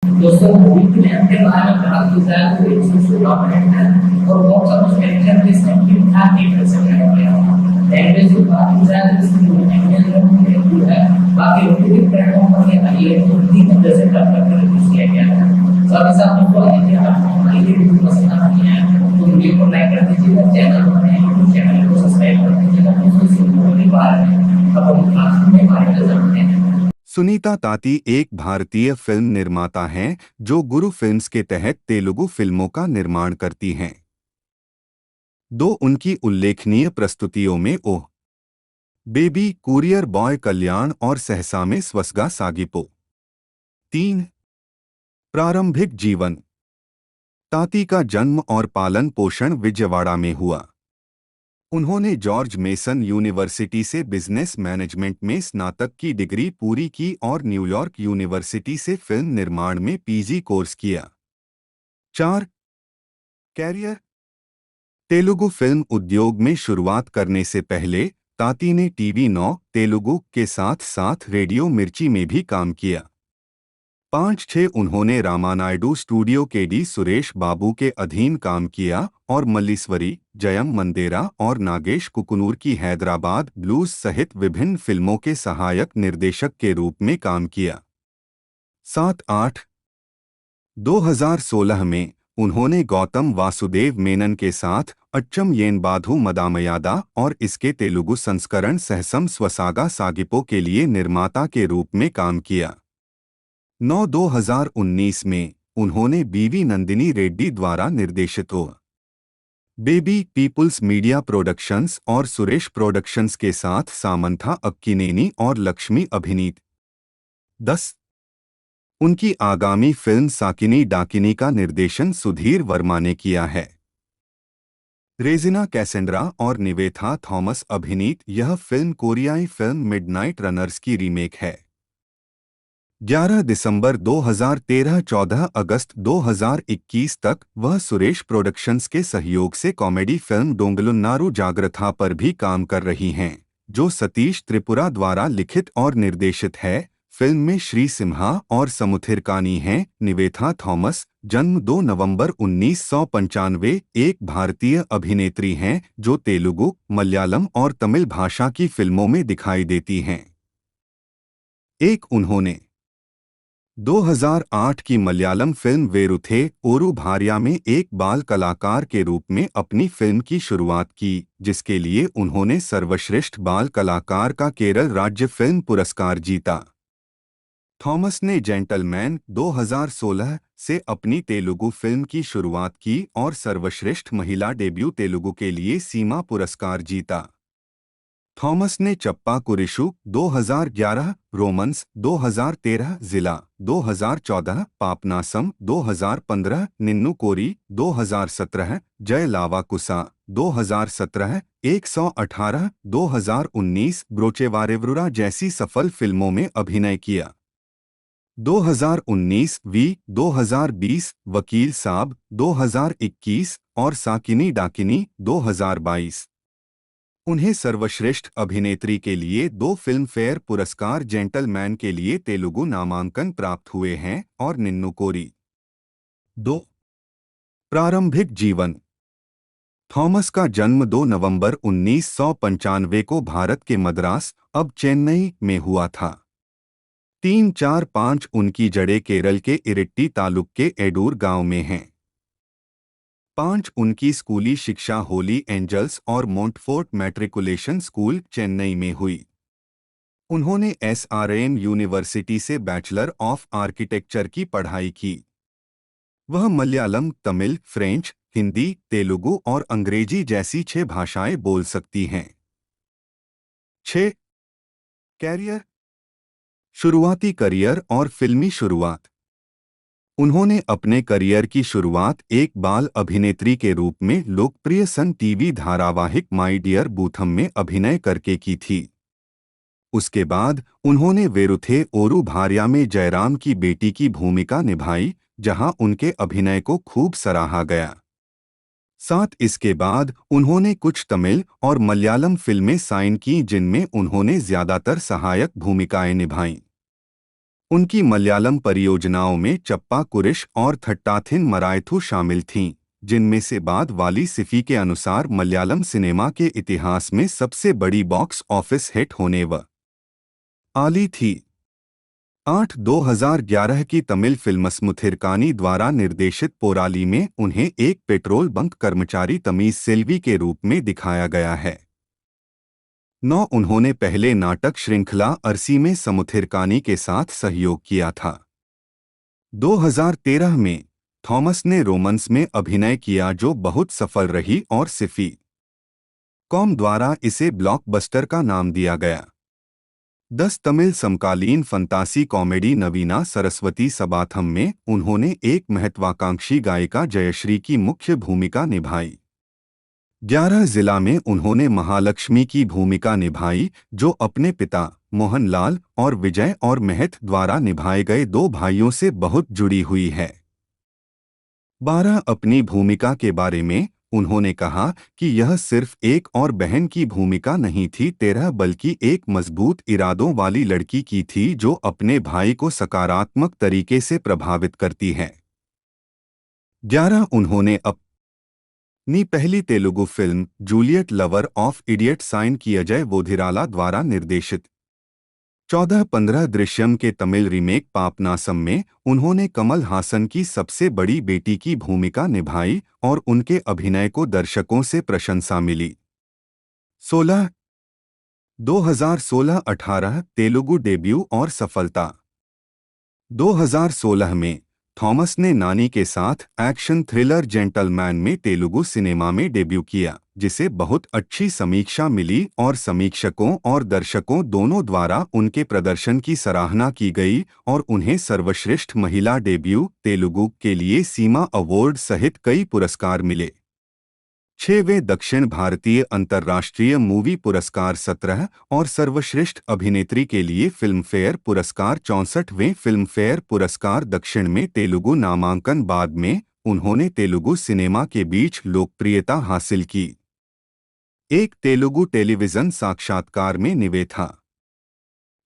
दोस्तों मूवी के लेंथ के बारे में बात की जाए तो 116 मिनट है और बॉक्स ऑफिस कलेक्शन के 78% है। लैंग्वेज की बात की जाए तो इसकी इंडियन लैंग्वेज है, बाकी ओटीटी प्लेटफॉर्म पर ये आई है तो 3 से डब करके रिलीज किया गया है। साथ ही साथ आपको यदि हमारी वीडियो पसंद आती है तो वीडियो को लाइक कर दीजिएगा, चैनल पर नए हो तो चैनल को सब्सक्राइब कर दीजिएगा। दोस्तों इस वीडियो के बारे में अब हम क्लास में बात करते हैं।
सुनीता ताती एक भारतीय फिल्म निर्माता हैं जो गुरु फिल्म्स के तहत तेलुगु फिल्मों का निर्माण करती हैं। 2 उनकी उल्लेखनीय प्रस्तुतियों में ओह बेबी, कुरियर बॉय कल्याण और सहसा में स्वसगा सागिपो। 3 प्रारंभिक जीवन। ताती का जन्म और पालन पोषण विजयवाड़ा में हुआ। उन्होंने जॉर्ज मेसन यूनिवर्सिटी से बिजनेस मैनेजमेंट में स्नातक की डिग्री पूरी की और न्यूयॉर्क यूनिवर्सिटी से फिल्म निर्माण में पीजी कोर्स किया। 4 कैरियर। तेलुगु फिल्म उद्योग में शुरुआत करने से पहले ताती ने टीवी 9 तेलुगु के साथ साथ रेडियो मिर्ची में भी काम किया। 5-6 उन्होंने रामानायडू स्टूडियो के डी सुरेश बाबू के अधीन काम किया और मल्लीस्वरी, जयम मंदेरा और नागेश कुकुनूर की हैदराबाद ब्लूज सहित विभिन्न फिल्मों के सहायक निर्देशक के रूप में काम किया। 7-8 2016 में उन्होंने गौतम वासुदेव मेनन के साथ अच्चम येनबाधु मदामयादा और इसके तेलुगु संस्करण सहसम स्वसागा सागिपो के लिए निर्माता के रूप में काम किया। 2019 में उन्होंने बीवी नंदिनी रेड्डी द्वारा निर्देशित हो बेबी पीपुल्स मीडिया प्रोडक्शंस और सुरेश प्रोडक्शंस के साथ सामंथा अक्किनेनी और लक्ष्मी अभिनीत 10 उनकी आगामी फिल्म साकिनी डाकिनी का निर्देशन सुधीर वर्मा ने किया है। रेजिना कैसेंड्रा और निवेथा थॉमस अभिनीत यह फिल्म कोरियाई फिल्म मिडनाइट रनर्स की रीमेक है। 11 दिसंबर 2013 14 अगस्त 2021 तक वह सुरेश प्रोडक्शंस के सहयोग से कॉमेडी फिल्म डोंगलुन्नारू जागृथा पर भी काम कर रही हैं, जो सतीश त्रिपुरा द्वारा लिखित और निर्देशित है। फिल्म में श्री सिम्हा और समुथिरकानी हैं। निवेथा थॉमस, जन्म 2 नवंबर 1995, एक भारतीय अभिनेत्री हैं जो तेलुगु, मलयालम और तमिल भाषा की फिल्मों में दिखाई देती हैं। उन्होंने 2008 की मलयालम फिल्म वेरुथे ओरू भार्या में एक बाल कलाकार के रूप में अपनी फिल्म की शुरुआत की, जिसके लिए उन्होंने सर्वश्रेष्ठ बाल कलाकार का केरल राज्य फिल्म पुरस्कार जीता। थॉमस ने जेंटलमैन 2016 से अपनी तेलुगु फिल्म की शुरुआत की और सर्वश्रेष्ठ महिला डेब्यू तेलुगु के लिए सीमा पुरस्कार जीता। थॉमस ने चप्पा कुरिशु 2011, रोमन्स 2013, जिला 2014, पापनासम 2015, निन्नु कोरी 2017, जय लावा कुसा 2017, 118, 2019, ब्रोचेवारेवरुरा जैसी सफल फिल्मों में अभिनय किया। 2019 2020 वकील साब 2021 और साकिनी डाकिनी 2022। उन्हें सर्वश्रेष्ठ अभिनेत्री के लिए 2 फिल्म फेयर पुरस्कार, जेंटलमैन के लिए तेलुगु नामांकन प्राप्त हुए हैं और निन्नु कोरी। 2 प्रारंभिक जीवन। थॉमस का जन्म 2 नवंबर 1995 को भारत के मद्रास, अब चेन्नई में हुआ था। 3-4-5 उनकी जड़ें केरल के इरिट्टी तालुक के एडूर गांव में हैं। 5 उनकी स्कूली शिक्षा होली एंजल्स और मोंटफोर्ट मैट्रिकुलेशन स्कूल, चेन्नई में हुई। उन्होंने एसआरएम यूनिवर्सिटी से बैचलर ऑफ आर्किटेक्चर की पढ़ाई की। वह मलयालम, तमिल, फ्रेंच, हिंदी, तेलुगु और अंग्रेजी जैसी 6 भाषाएं बोल सकती हैं। 6 कैरियर। शुरुआती करियर और फिल्मी शुरुआत। उन्होंने अपने करियर की शुरुआत एक बाल अभिनेत्री के रूप में लोकप्रिय सन टीवी धारावाहिक माई डियर बूथम में अभिनय करके की थी। उसके बाद उन्होंने वेरुथे ओरू भार्या में जयराम की बेटी की भूमिका निभाई, जहां उनके अभिनय को खूब सराहा गया। साथ इसके बाद उन्होंने कुछ तमिल और मलयालम फिल्में साइन की, जिनमें उन्होंने ज्यादातर सहायक भूमिकाएं निभाईं। उनकी मलयालम परियोजनाओं में चप्पा कुरिश और थट्टाथिन मरायथु शामिल थीं, जिनमें से बाद वाली सिफी के अनुसार मलयालम सिनेमा के इतिहास में सबसे बड़ी बॉक्स ऑफिस हिट होने वाली थी। 2011 की तमिल फिल्म स्मुथिरकानी द्वारा निर्देशित पोराली में उन्हें एक पेट्रोल बंक कर्मचारी तमीज सेल्वी के रूप में दिखाया गया है। 9 उन्होंने पहले नाटक श्रृंखला अरसी में समुथिरकानी के साथ सहयोग किया था। 2013 में थॉमस ने रोमांस में अभिनय किया, जो बहुत सफल रही और सिफी कॉम द्वारा इसे ब्लॉकबस्टर का नाम दिया गया। 10 तमिल समकालीन फंतासी कॉमेडी नवीना सरस्वती सबाथम में उन्होंने एक महत्वाकांक्षी गायिका जयश्री की मुख्य भूमिका निभाई। 11 जिला में उन्होंने महालक्ष्मी की भूमिका निभाई, जो अपने पिता मोहनलाल और विजय और महत द्वारा निभाए गए 2 भाइयों से बहुत जुड़ी हुई है। 12 अपनी भूमिका के बारे में उन्होंने कहा कि यह सिर्फ एक और बहन की भूमिका नहीं थी, 13 बल्कि एक मजबूत इरादों वाली लड़की की थी, जो अपने भाई को सकारात्मक तरीके से प्रभावित करती है। 11 उन्होंने अपनी पहली Telugu film Juliet lover of idiot sign की अजय वोधिराला द्वारा निर्देशित 14-15 दृश्यम के तमिल रीमेक पापनासम में उन्होंने कमल हासन की सबसे बड़ी बेटी की भूमिका निभाई और उनके अभिनय को दर्शकों से प्रशंसा मिली। 2016 तेलुगु डेब्यू और सफलता। 2016 में थॉमस ने नानी के साथ एक्शन थ्रिलर जेंटलमैन में तेलुगु सिनेमा में डेब्यू किया, जिसे बहुत अच्छी समीक्षा मिली और समीक्षकों और दर्शकों दोनों द्वारा उनके प्रदर्शन की सराहना की गई और उन्हें सर्वश्रेष्ठ महिला डेब्यू तेलुगु के लिए सीमा अवार्ड सहित कई पुरस्कार मिले। 6वें दक्षिण भारतीय अंतर्राष्ट्रीय मूवी पुरस्कार 17 और सर्वश्रेष्ठ अभिनेत्री के लिए फिल्म फेयर पुरस्कार 64वें फिल्म फेयर पुरस्कार दक्षिण में तेलुगु नामांकन। बाद में उन्होंने तेलुगु सिनेमा के बीच लोकप्रियता हासिल की। एक तेलुगु टेलीविजन साक्षात्कार में निवेथा।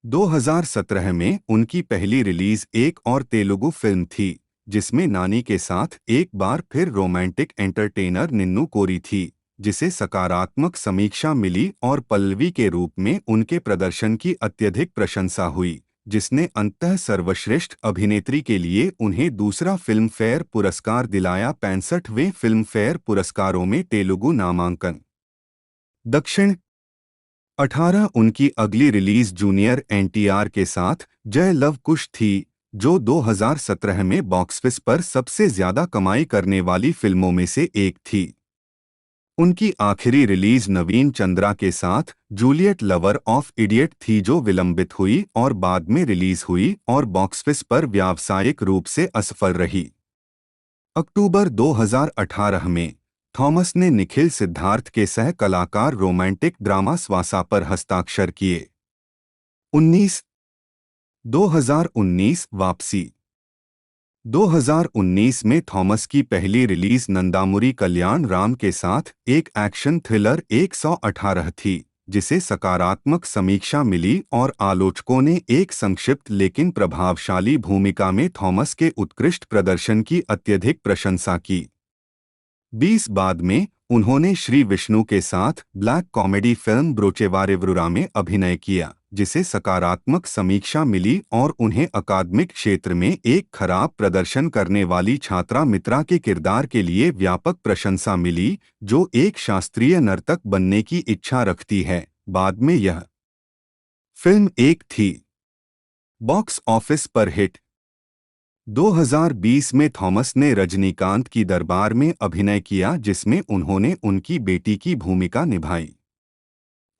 2017 में उनकी पहली रिलीज एक और तेलुगु फिल्म थी, जिसमें नानी के साथ एक बार फिर रोमांटिक एंटरटेनर निन्नु कोरी थी, जिसे सकारात्मक समीक्षा मिली और पल्लवी के रूप में उनके प्रदर्शन की अत्यधिक प्रशंसा हुई, जिसने अंततः सर्वश्रेष्ठ अभिनेत्री के लिए उन्हें दूसरा फिल्म फेयर पुरस्कार दिलाया। 65वें फिल्म फेयर पुरस्कारों में तेलुगु नामांकन। दक्षिण 18 उनकी अगली रिलीज जूनियर एनटीआर के साथ जय लव कुश थी, जो 2017 में बॉक्सऑफिस पर सबसे ज्यादा कमाई करने वाली फिल्मों में से एक थी। उनकी आखिरी रिलीज नवीन चंद्रा के साथ जूलियट लवर ऑफ इडियट थी, जो विलंबित हुई और बाद में रिलीज हुई और बॉक्सऑफिस पर व्यावसायिक रूप से असफल रही। अक्टूबर 2018 में थॉमस ने निखिल सिद्धार्थ के सह कलाकार रोमांटिक ड्रामा स्वासा पर हस्ताक्षर किए। 2019 वापसी। 2019 में थॉमस की पहली रिलीज नंदामुरी कल्याण राम के साथ एक एक्शन थ्रिलर 118 थी, जिसे सकारात्मक समीक्षा मिली और आलोचकों ने एक संक्षिप्त लेकिन प्रभावशाली भूमिका में थॉमस के उत्कृष्ट प्रदर्शन की अत्यधिक प्रशंसा की। 20 बाद में उन्होंने श्री विष्णु के साथ ब्लैक कॉमेडी फिल्म ब्रोचेवारेवरुरा में अभिनय किया, जिसे सकारात्मक समीक्षा मिली और उन्हें अकादमिक क्षेत्र में एक खराब प्रदर्शन करने वाली छात्रा मित्रा के किरदार के लिए व्यापक प्रशंसा मिली, जो एक शास्त्रीय नर्तक बनने की इच्छा रखती है। बाद में यह फिल्म एक थी बॉक्स ऑफिस पर हिट। 2020 में थॉमस ने रजनीकांत की दरबार में अभिनय किया, जिसमें उन्होंने उनकी बेटी की भूमिका निभाई।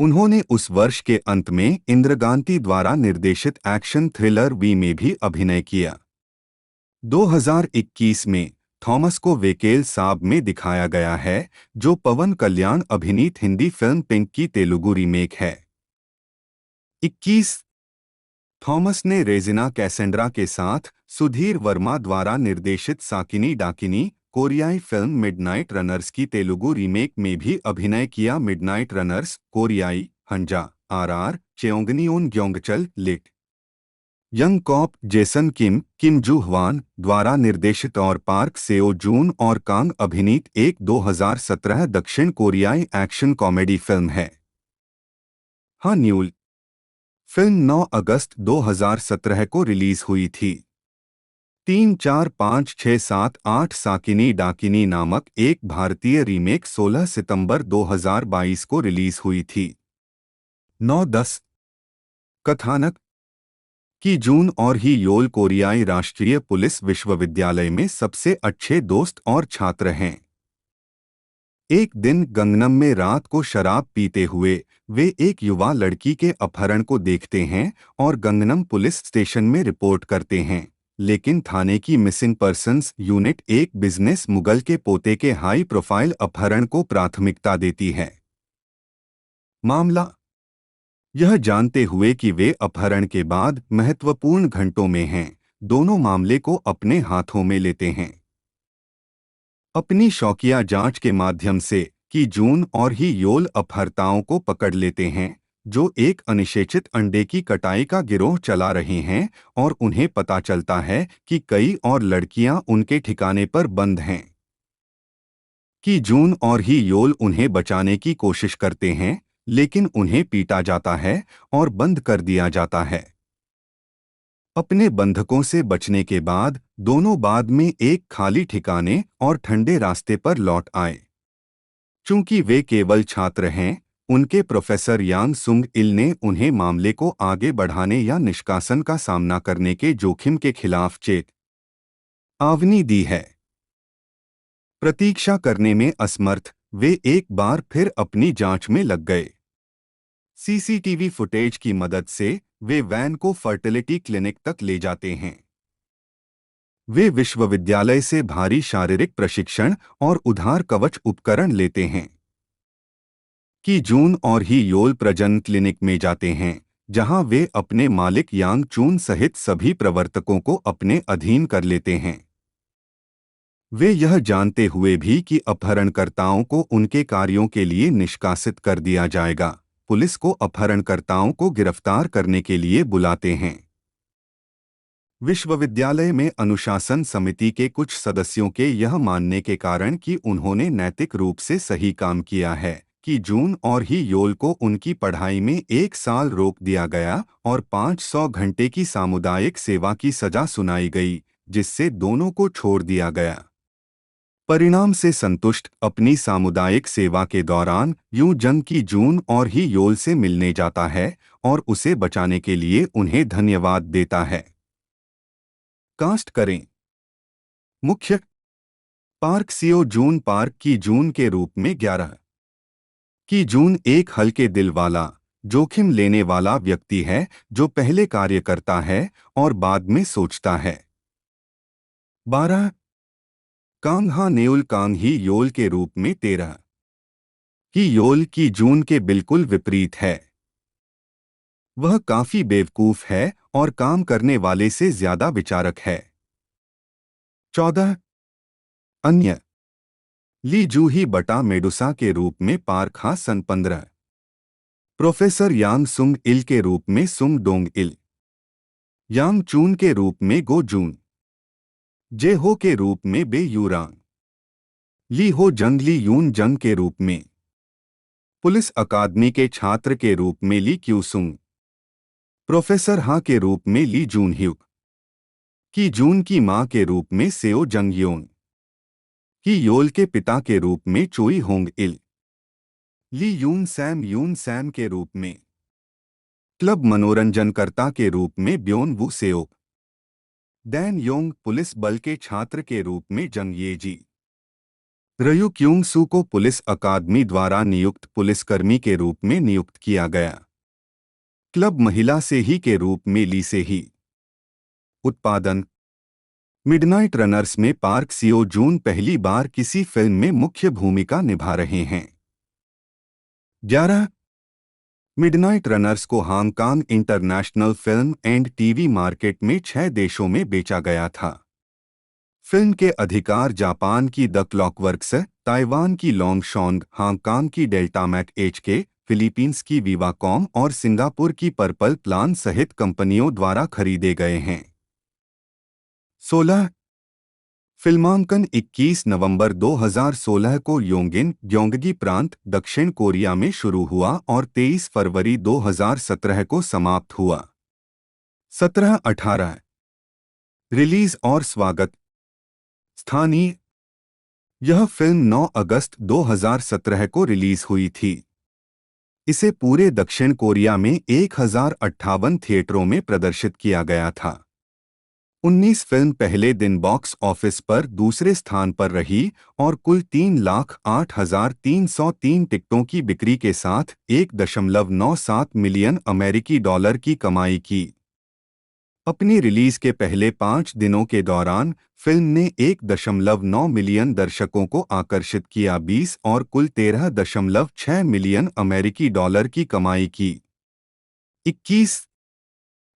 उन्होंने उस वर्ष के अंत में इंद्रगांती द्वारा निर्देशित एक्शन थ्रिलर वी में भी अभिनय किया। 2021 में थॉमस को वेकेल साब में दिखाया गया है, जो पवन कल्याण अभिनीत हिंदी फिल्म पिंक की तेलुगु रीमेक है। 21 थॉमस ने रेजिना कैसेंड्रा के साथ सुधीर वर्मा द्वारा निर्देशित साकिनी डाकिनी कोरियाई फिल्म मिडनाइट रनर्स की तेलुगु रीमेक में भी अभिनय किया। मिडनाइट रनर्स कोरियाई Hanja RR Cheongnyeon Gyeongchal lit young cop Jason Kim Joo Hwan द्वारा निर्देशित और पार्क सेओ जून और कांग अभिनीत एक 2017 दक्षिण कोरियाई एक्शन कॉमेडी फिल्म है। हाँ न्यूल फिल्म 9 अगस्त 2017 को रिलीज हुई थी। 3, 4, 5, 6, 7, 8 साकिनी डाकिनी नामक एक भारतीय रीमेक 16 सितंबर 2022 को रिलीज हुई थी। 9-10 कथानक की जून और ही योल कोरियाई राष्ट्रीय पुलिस विश्वविद्यालय में सबसे अच्छे दोस्त और छात्र हैं। एक दिन गंगनम में रात को शराब पीते हुए वे एक युवा लड़की के अपहरण को देखते हैं और गंगनम पुलिस स्टेशन में रिपोर्ट करते हैं, लेकिन थाने की मिसिंग पर्सन्स यूनिट एक बिजनेस मुगल के पोते के हाई प्रोफाइल अपहरण को प्राथमिकता देती है। मामला यह जानते हुए कि वे अपहरण के बाद महत्वपूर्ण घंटों में हैं, दोनों मामले को अपने हाथों में लेते हैं। अपनी शौकिया जांच के माध्यम से कि जून और ही योल अपहर्ताओं को पकड़ लेते हैं, जो एक अनिषेचित अंडे की कटाई का गिरोह चला रहे हैं, और उन्हें पता चलता है कि कई और लड़कियां उनके ठिकाने पर बंद हैं। कि जून और ही योल उन्हें बचाने की कोशिश करते हैं, लेकिन उन्हें पीटा जाता है और बंद कर दिया जाता है। अपने बंधकों से बचने के बाद दोनों बाद में एक खाली ठिकाने और ठंडे रास्ते पर लौट आए। चूंकि वे केवल छात्र हैं, उनके प्रोफेसर यांग सुंग इल ने उन्हें मामले को आगे बढ़ाने या निष्कासन का सामना करने के जोखिम के खिलाफ चेतावनी दी है। प्रतीक्षा करने में असमर्थ वे एक बार फिर अपनी जांच में लग गए। सीसीटीवी फुटेज की मदद से वे वैन को फर्टिलिटी क्लिनिक तक ले जाते हैं। वे विश्वविद्यालय से भारी शारीरिक प्रशिक्षण और उधार कवच उपकरण लेते हैं। कि जून और ही योल प्रजनन क्लिनिक में जाते हैं, जहां वे अपने मालिक यांग चून सहित सभी प्रवर्तकों को अपने अधीन कर लेते हैं। वे यह जानते हुए भी कि अपहरणकर्ताओं को उनके कार्यों के लिए निष्कासित कर दिया जाएगा, पुलिस को अपहरणकर्ताओं को गिरफ्तार करने के लिए बुलाते हैं। विश्वविद्यालय में अनुशासन समिति के कुछ सदस्यों के यह मानने के कारण कि उन्होंने नैतिक रूप से सही काम किया है, कि जून और ही योल को उनकी पढ़ाई में 1 साल रोक दिया गया और 500 घंटे की सामुदायिक सेवा की सजा सुनाई गई, जिससे दोनों को छोड़ दिया गया। परिणाम से संतुष्ट अपनी सामुदायिक सेवा के दौरान यूं जंग की जून और ही योल से मिलने जाता है और उसे बचाने के लिए उन्हें धन्यवाद देता है। कास्ट करें। मुख्य पार्क सियो जून पार्क की जून के रूप में 11 की जून एक हल्के दिल वाला, जोखिम लेने वाला व्यक्ति है जो पहले कार्य करता है और बाद में सोचता है। 12 कांग हा नेउल कांग ही योल के रूप में 13 की योल की जून के बिल्कुल विपरीत है। वह काफी बेवकूफ है और काम करने वाले से ज्यादा विचारक है। 14 अन्य ली जूही बटा मेडुसा के रूप में पार्क हा सन 15 प्रोफेसर यांग सुंग इल के रूप में सुंग डोंग इल यांग चून के रूप में गो जून जे हो के रूप में बे यूरांग ली हो जंग ली यून जंग के रूप में पुलिस अकादमी के छात्र के रूप में ली क्यूसुंग प्रोफेसर हा के रूप में ली जून ह्यूक की जून की मां के रूप में सेओ जंग योन की योल के पिता के रूप में चोई होंग इल ली यून सैम के रूप में क्लब मनोरंजनकर्ता के रूप में ब्योन वू सेओ डैन योंग पुलिस बल के छात्र के रूप में जंग येजी रयू क्यूंग सू को पुलिस अकादमी द्वारा नियुक्त पुलिसकर्मी के रूप में नियुक्त किया गया। क्लब महिला से ही के रूप में ली से ही। उत्पादन मिडनाइट रनर्स में पार्क सियो जून पहली बार किसी फिल्म में मुख्य भूमिका निभा रहे हैं। 11 मिडनाइट रनर्स को Hong Kong international film and TV market में 6 देशों में बेचा गया था। फिल्म के अधिकार जापान की द क्लॉकवर्क्स, ताइवान की लोंगशोंग, हांगकांग की डेल्टामैक एचके, फिलीपींस की विवाकॉम और सिंगापुर की पर्पल प्लान सहित कंपनियों द्वारा खरीदे गए हैं। 16 फिल्मांकन 21 नवंबर 2016 को योंगिन ग्योंगगी प्रांत दक्षिण कोरिया में शुरू हुआ और 23 फरवरी 2017 को समाप्त हुआ। 17-18 रिलीज और स्वागत। स्थानीय यह फिल्म 9 अगस्त 2017 को रिलीज हुई थी। इसे पूरे दक्षिण कोरिया में 1058 थिएटरों में प्रदर्शित किया गया था। 19 फिल्म पहले दिन बॉक्स ऑफिस पर दूसरे स्थान पर रही और कुल 3,08,303 टिकटों की बिक्री के साथ 1.97 मिलियन अमेरिकी डॉलर की कमाई की। अपनी रिलीज के पहले 5 दिनों के दौरान फिल्म ने 1.9 मिलियन दर्शकों को आकर्षित किया 20 और कुल 13.6 मिलियन अमेरिकी डॉलर की कमाई की। 21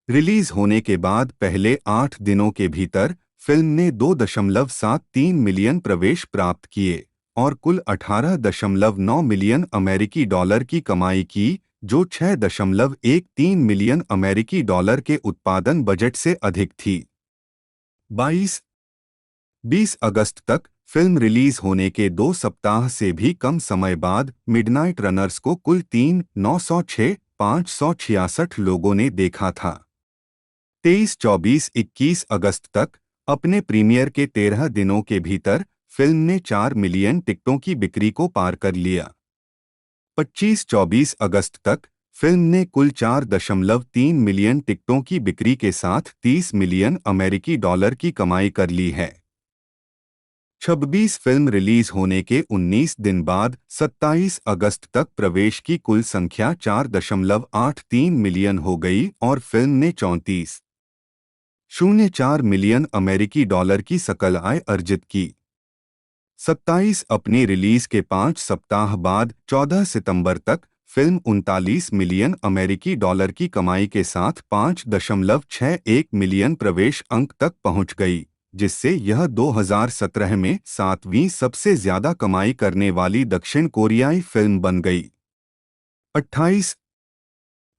रिलीज होने के बाद पहले 8 दिनों के भीतर फिल्म ने 2.73 मिलियन प्रवेश प्राप्त किए और कुल 18.9 मिलियन अमेरिकी डॉलर की कमाई की, जो 6.13 मिलियन अमेरिकी डॉलर के उत्पादन बजट से अधिक थी। 20 अगस्त तक फिल्म रिलीज होने के 2 सप्ताह से भी कम समय बाद मिडनाइट रनर्स को कुल 3,906,566 लोगों ने देखा था। 23-24-21 अगस्त तक अपने प्रीमियर के 13 दिनों के भीतर फिल्म ने 4 मिलियन टिकटों की बिक्री को पार कर लिया। 25-24 अगस्त तक फिल्म ने कुल 4.3 मिलियन टिकटों की बिक्री के साथ 30 मिलियन अमेरिकी डॉलर की कमाई कर ली है। 26 फिल्म रिलीज होने के 19 दिन बाद 27 अगस्त तक प्रवेश की कुल संख्या 4.83 मिलियन हो गई और फिल्म ने 34.04 मिलियन अमेरिकी डॉलर की सकल आय अर्जित की। 27 अपनी रिलीज के 5 सप्ताह बाद 14 सितंबर तक फिल्म 39 मिलियन अमेरिकी डॉलर की कमाई के साथ 5.61 मिलियन प्रवेश अंक तक पहुंच गई, जिससे यह 2017 में 7वीं सबसे ज्यादा कमाई करने वाली दक्षिण कोरियाई फिल्म बन गई। 28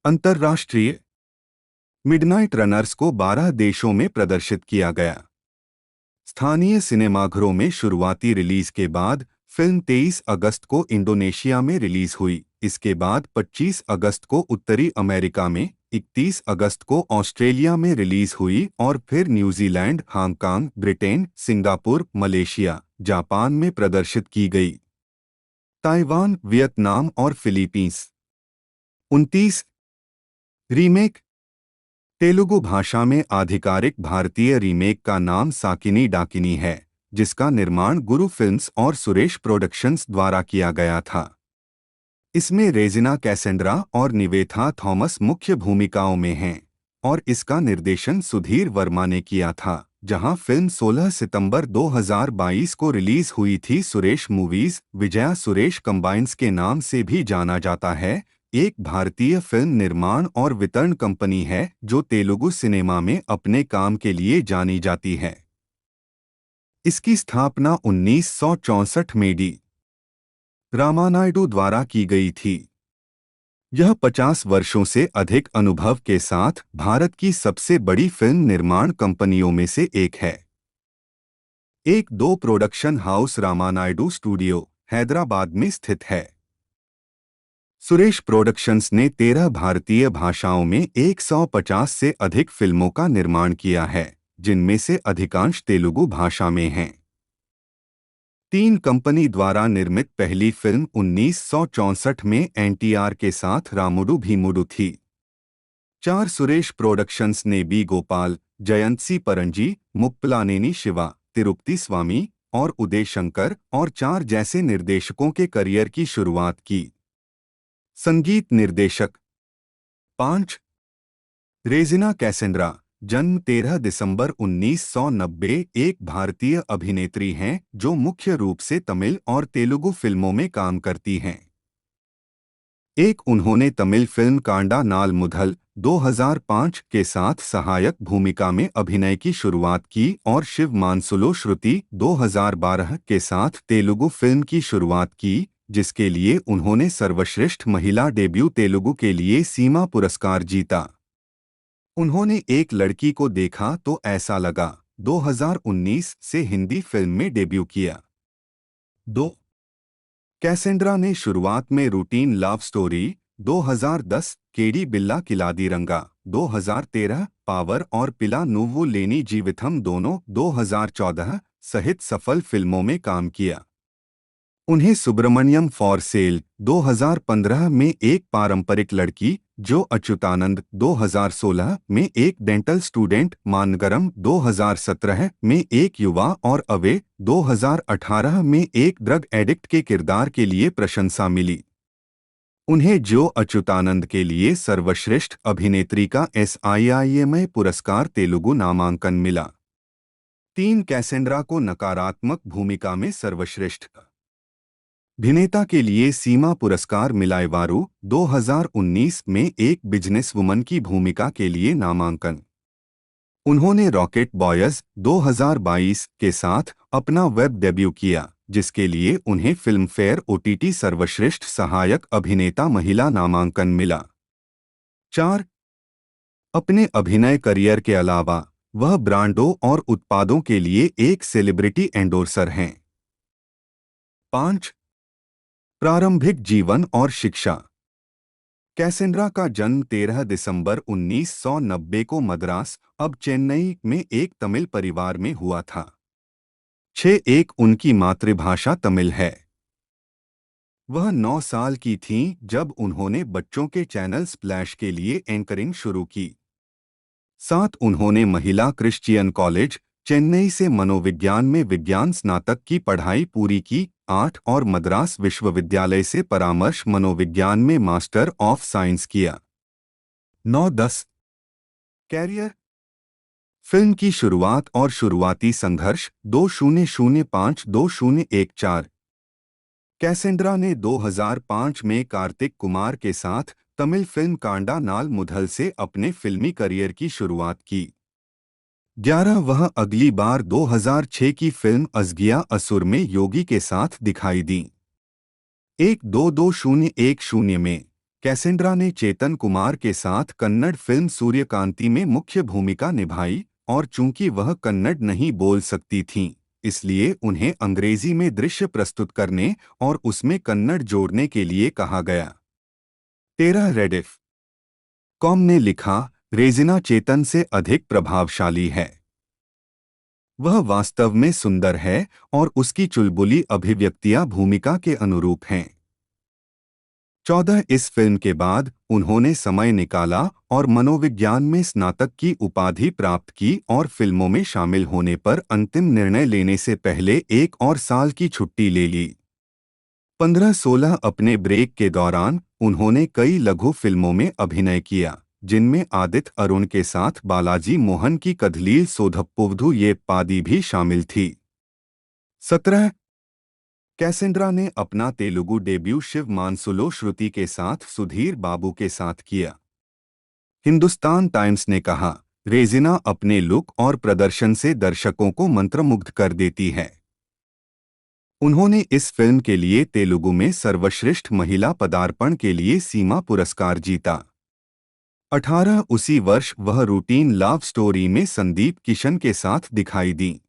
अंतर्राष्ट्रीय मिडनाइट रनर्स को 12 देशों में प्रदर्शित किया गया। स्थानीय सिनेमाघरों में शुरुआती रिलीज के बाद फिल्म 23 अगस्त को इंडोनेशिया में रिलीज हुई। इसके बाद 25 अगस्त को उत्तरी अमेरिका में, 31 अगस्त को ऑस्ट्रेलिया में रिलीज हुई और फिर New Zealand, Hong Kong, Britain, Singapore, Malaysia, Japan में प्रदर्शित की गई। ताइवान, वियतनाम और फिलीपींस। 29 रीमेक तेलुगु भाषा में आधिकारिक भारतीय रीमेक का नाम साकिनी डाकिनी है, जिसका निर्माण गुरु फिल्म्स और सुरेश प्रोडक्शंस द्वारा किया गया था। इसमें रेजिना कैसेंड्रा और निवेथा थॉमस मुख्य भूमिकाओं में हैं और इसका निर्देशन सुधीर वर्मा ने किया था, जहां फिल्म 16 सितंबर 2022 को रिलीज हुई थी। सुरेश मूवीज विजया सुरेश कंबाइंस के नाम से भी जाना जाता है, एक भारतीय फिल्म निर्माण और वितरण कंपनी है जो तेलुगु सिनेमा में अपने काम के लिए जानी जाती है। इसकी स्थापना 1964 में डी रामानायडू द्वारा की गई थी। यह 50 वर्षों से अधिक अनुभव के साथ भारत की सबसे बड़ी फिल्म निर्माण कंपनियों में से एक है। एक दो production house Ramanaidu studio, Hyderabad में स्थित है। सुरेश प्रोडक्शंस ने 13 भारतीय भाषाओं में 150 से अधिक फिल्मों का निर्माण किया है, जिनमें से अधिकांश तेलुगु भाषा में हैं। 3 कंपनी द्वारा निर्मित पहली फिल्म 1964 में एनटीआर के साथ रामुडू भीमुडू थी। 4 सुरेश प्रोडक्शंस ने बी गोपाल, जयंती परंजी, मुप्पलानेनी शिवा, तिरुपति स्वामी और उदय शंकर और 4 जैसे निर्देशकों के करियर की शुरुआत की। संगीत निर्देशक 5 रेजिना कैसेंड्रा, जन्म 13 दिसंबर 1990, एक भारतीय अभिनेत्री हैं जो मुख्य रूप से तमिल और तेलुगु फिल्मों में काम करती हैं। उन्होंने तमिल फिल्म कांडा नाल मुधल 2005 के साथ सहायक भूमिका में अभिनय की शुरुआत की और शिव मानसुलो श्रुति 2012 के साथ तेलुगु फिल्म की शुरुआत की, जिसके लिए उन्होंने सर्वश्रेष्ठ महिला डेब्यू तेलुगु के लिए सीमा पुरस्कार जीता। उन्होंने एक लड़की को देखा तो ऐसा लगा 2019 से हिंदी फिल्म में डेब्यू किया। 2 कैसेंड्रा ने शुरुआत में रूटीन लव स्टोरी 2010, केडी बिल्ला किलादी रंगा 2013, पावर और पिला नुव्वु लेनी जीविथम दोनों 2014 सहित सफल फिल्मों में काम किया। उन्हें सुब्रमण्यम फॉर सेल 2015 में एक पारंपरिक लड़की, जो अच्युतानंद 2016 में एक डेंटल स्टूडेंट, मानगरम 2017 में एक युवा और अवे 2018 में एक ड्रग एडिक्ट के किरदार के लिए प्रशंसा मिली। उन्हें जो अच्युतानंद के लिए सर्वश्रेष्ठ अभिनेत्री का SIIMA पुरस्कार तेलुगु नामांकन मिला। 3 कैसेंड्रा को नकारात्मक भूमिका में सर्वश्रेष्ठ अभिनेता के लिए सीमा पुरस्कार मिला। वारू 2019 में एक बिजनेस वुमन की भूमिका के लिए नामांकन। उन्होंने रॉकेट बॉयज 2022 के साथ अपना वेब डेब्यू किया, जिसके लिए उन्हें फिल्म फेयर OTT सर्वश्रेष्ठ सहायक अभिनेता महिला नामांकन मिला। 4 अपने अभिनय करियर के अलावा वह ब्रांडों और उत्पादों के लिए एक सेलिब्रिटी एंडोर्सर हैं। 5 प्रारंभिक जीवन और शिक्षा। कैसेंड्रा का जन्म 13 दिसंबर 1990 को मद्रास, अब चेन्नई में एक तमिल परिवार में हुआ था। 6 उनकी मातृभाषा तमिल है। वह 9 साल की थीं जब उन्होंने बच्चों के चैनल स्प्लैश के लिए एंकरिंग शुरू की। 7 उन्होंने महिला क्रिश्चियन कॉलेज, चेन्नई से मनोविज्ञान में विज्ञान स्नातक की पढ़ाई पूरी की। 8 और मद्रास विश्वविद्यालय से परामर्श मनोविज्ञान में मास्टर ऑफ साइंस किया। 9-10 कैरियर। फिल्म की शुरुआत और शुरुआती संघर्ष 2005-2014। कैसेंड्रा ने 2005 में कार्तिक कुमार के साथ तमिल फिल्म कांडा नाल मुधल से अपने फिल्मी करियर की शुरुआत की। 11 वह अगली बार 2006 की फिल्म अज़गिया असुर में योगी के साथ दिखाई दी। 1-2-2010 में कैसेंड्रा ने चेतन कुमार के साथ कन्नड़ फिल्म सूर्यकांति में मुख्य भूमिका निभाई, और चूंकि वह कन्नड़ नहीं बोल सकती थीं, इसलिए उन्हें अंग्रेजी में दृश्य प्रस्तुत करने और उसमें कन्नड़ जोड़ने के लिए कहा गया। 13 रेडिफ कॉम ने लिखा, रेजिना चेतन से अधिक प्रभावशाली है। वह वास्तव में सुंदर है और उसकी चुलबुली अभिव्यक्तियां भूमिका के अनुरूप हैं। 14 इस फिल्म के बाद उन्होंने समय निकाला और मनोविज्ञान में स्नातक की उपाधि प्राप्त की और फिल्मों में शामिल होने पर अंतिम निर्णय लेने से पहले 1 और साल की छुट्टी ले ली। 15-16 अपने ब्रेक के दौरान उन्होंने कई लघु फिल्मों में अभिनय किया, जिनमें आदित्य अरुण के साथ बालाजी मोहन की कधलील सोधप्पुवधु ये पादी भी शामिल थी। 17 कैसेंड्रा ने अपना तेलुगु डेब्यू शिव मानसुलो श्रुति के साथ सुधीर बाबू के साथ किया। हिंदुस्तान टाइम्स ने कहा, रेजिना अपने लुक और प्रदर्शन से दर्शकों को मंत्रमुग्ध कर देती है। उन्होंने इस फिल्म के लिए तेलुगु में सर्वश्रेष्ठ महिला पदार्पण के लिए सीमा पुरस्कार जीता। 18 उसी वर्ष वह रूटीन लव स्टोरी में संदीप किशन के साथ दिखाई दी।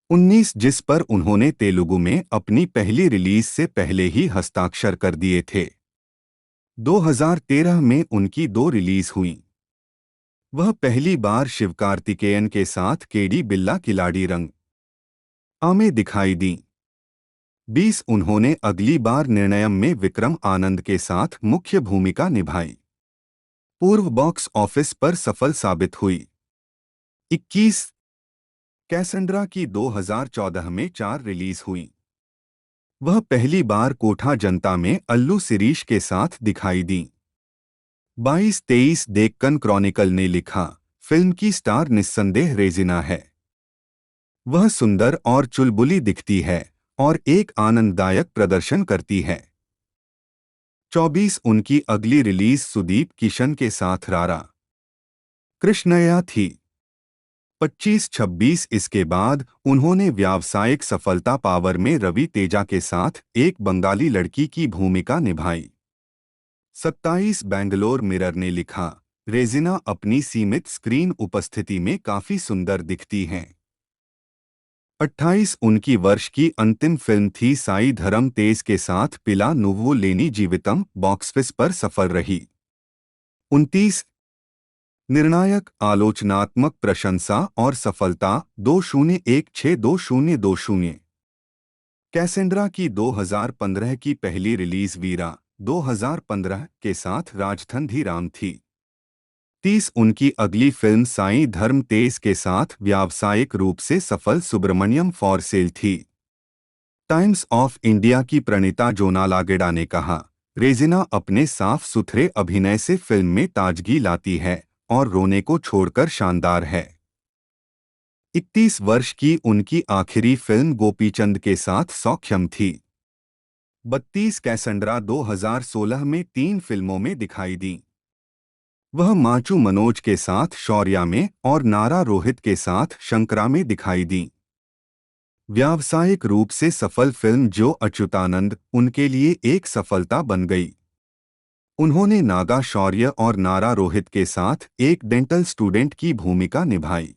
19 जिस पर उन्होंने तेलुगु में अपनी पहली रिलीज से पहले ही हस्ताक्षर कर दिए थे। 2013 में उनकी 2 रिलीज हुई। वह पहली बार शिवकार्तिकेयन के साथ केडी बिल्ला खिलाड़ी रंग आ में दिखाई दी। 20 उन्होंने अगली बार निर्णयम में विक्रम आनंद के साथ मुख्य भूमिका निभाई। पूर्व बॉक्स ऑफिस पर सफल साबित हुई। 21 कैसेंड्रा की 2014 में 4 रिलीज हुई। वह पहली बार कोठा जनता में अल्लू शिरीष के साथ दिखाई दी। 22-23 डेक्कन क्रॉनिकल ने लिखा, फिल्म की स्टार निस्संदेह रेजिना है। वह सुंदर और चुलबुली दिखती है और एक आनंददायक प्रदर्शन करती है। 24 उनकी अगली रिलीज सुदीप किशन के साथ रारा कृष्णया थी। 25-26 इसके बाद उन्होंने व्यावसायिक सफलता पावर में रवि तेजा के साथ एक बंगाली लड़की की भूमिका निभाई। 27 बेंगलोर मिरर ने लिखा, रेजिना अपनी सीमित स्क्रीन उपस्थिति में काफी सुंदर दिखती हैं। 28 उनकी वर्ष की अंतिम फिल्म थी साई धरम तेज के साथ पिला नुव्वु लेनी जीवितम बॉक्सऑफिस पर सफल रही। 29 निर्णायक आलोचनात्मक प्रशंसा और सफलता 20162020 कैसेंड्रा की 2015 की पहली रिलीज वीरा 2015 के साथ राजधंधी राम थी। 30 उनकी अगली फिल्म साई धर्म तेज के साथ व्यावसायिक रूप से सफल सुब्रमण्यम फॉर सेल थी। टाइम्स ऑफ इंडिया की प्रणीता जोनालागेडा ने कहा, रेजिना अपने साफ सुथरे अभिनय से फिल्म में ताजगी लाती है और रोने को छोड़कर शानदार है। 31 वर्ष की उनकी आखिरी फिल्म गोपीचंद के साथ सौख्यम थी। 32 कैसेंड्रा 2016 में 3 फिल्मों में दिखाई दी। वह माचू मनोज के साथ शौर्या में और नारा रोहित के साथ शंकरा में दिखाई दी। व्यावसायिक रूप से सफल फिल्म जो अच्युतानंद उनके लिए एक सफलता बन गई। उन्होंने नागा शौर्य और नारा रोहित के साथ एक डेंटल स्टूडेंट की भूमिका निभाई।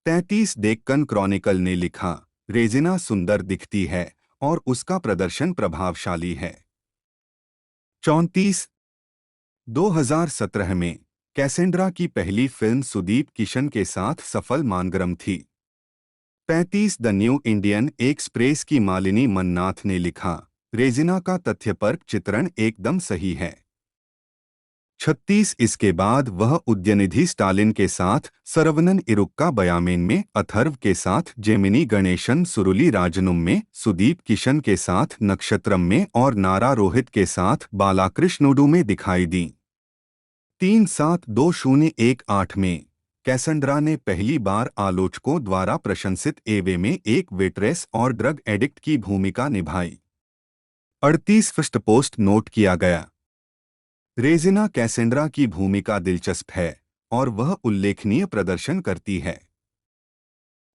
33 डेक्कन क्रॉनिकल ने लिखा, रेजिना सुंदर दिखती है और उसका प्रदर्शन प्रभावशाली है। 34 2017 में कैसेंड्रा की पहली फिल्म सुदीप किशन के साथ सफल मानगरम थी। 35 द न्यू इंडियन एक्सप्रेस की मालिनी मन्नाथ ने लिखा, रेजिना का तथ्यपरक चित्रण एकदम सही है। 36 इसके बाद वह उद्यनिधि स्टालिन के साथ सरवनन इरुक्का बयामेन में, अथर्व के साथ जेमिनी गणेशन सुरुली राजनुम में, सुदीप किशन के साथ नक्षत्रम में और नारा रोहित के साथ बालाकृष्णुडू में दिखाई दी। 3-7-2018 में कैसेंड्रा ने पहली बार आलोचकों द्वारा प्रशंसित एवे में एक वेट्रेस और ड्रग एडिक्ट की भूमिका निभाई। 38 फर्स्ट पोस्ट नोट किया गया, रेजिना कैसेंड्रा की भूमिका दिलचस्प है और वह उल्लेखनीय प्रदर्शन करती है।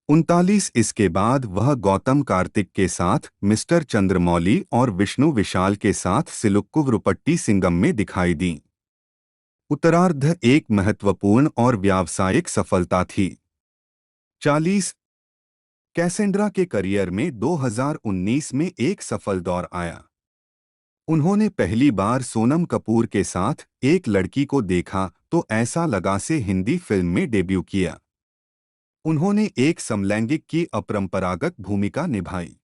39 इसके बाद वह गौतम कार्तिक के साथ मिस्टर चंद्रमौली और विष्णु विशाल के साथ सिलुक्कुवरुपट्टी सिंगम में दिखाई दी। उत्तरार्ध एक महत्वपूर्ण और व्यावसायिक सफलता थी। 40 कैसेंड्रा के करियर में 2019 में एक सफल दौर आया। उन्होंने पहली बार सोनम कपूर के साथ एक लड़की को देखा तो ऐसा लगा से हिंदी फिल्म में डेब्यू किया। उन्होंने एक समलैंगिक की अपरंपरागत भूमिका निभाई।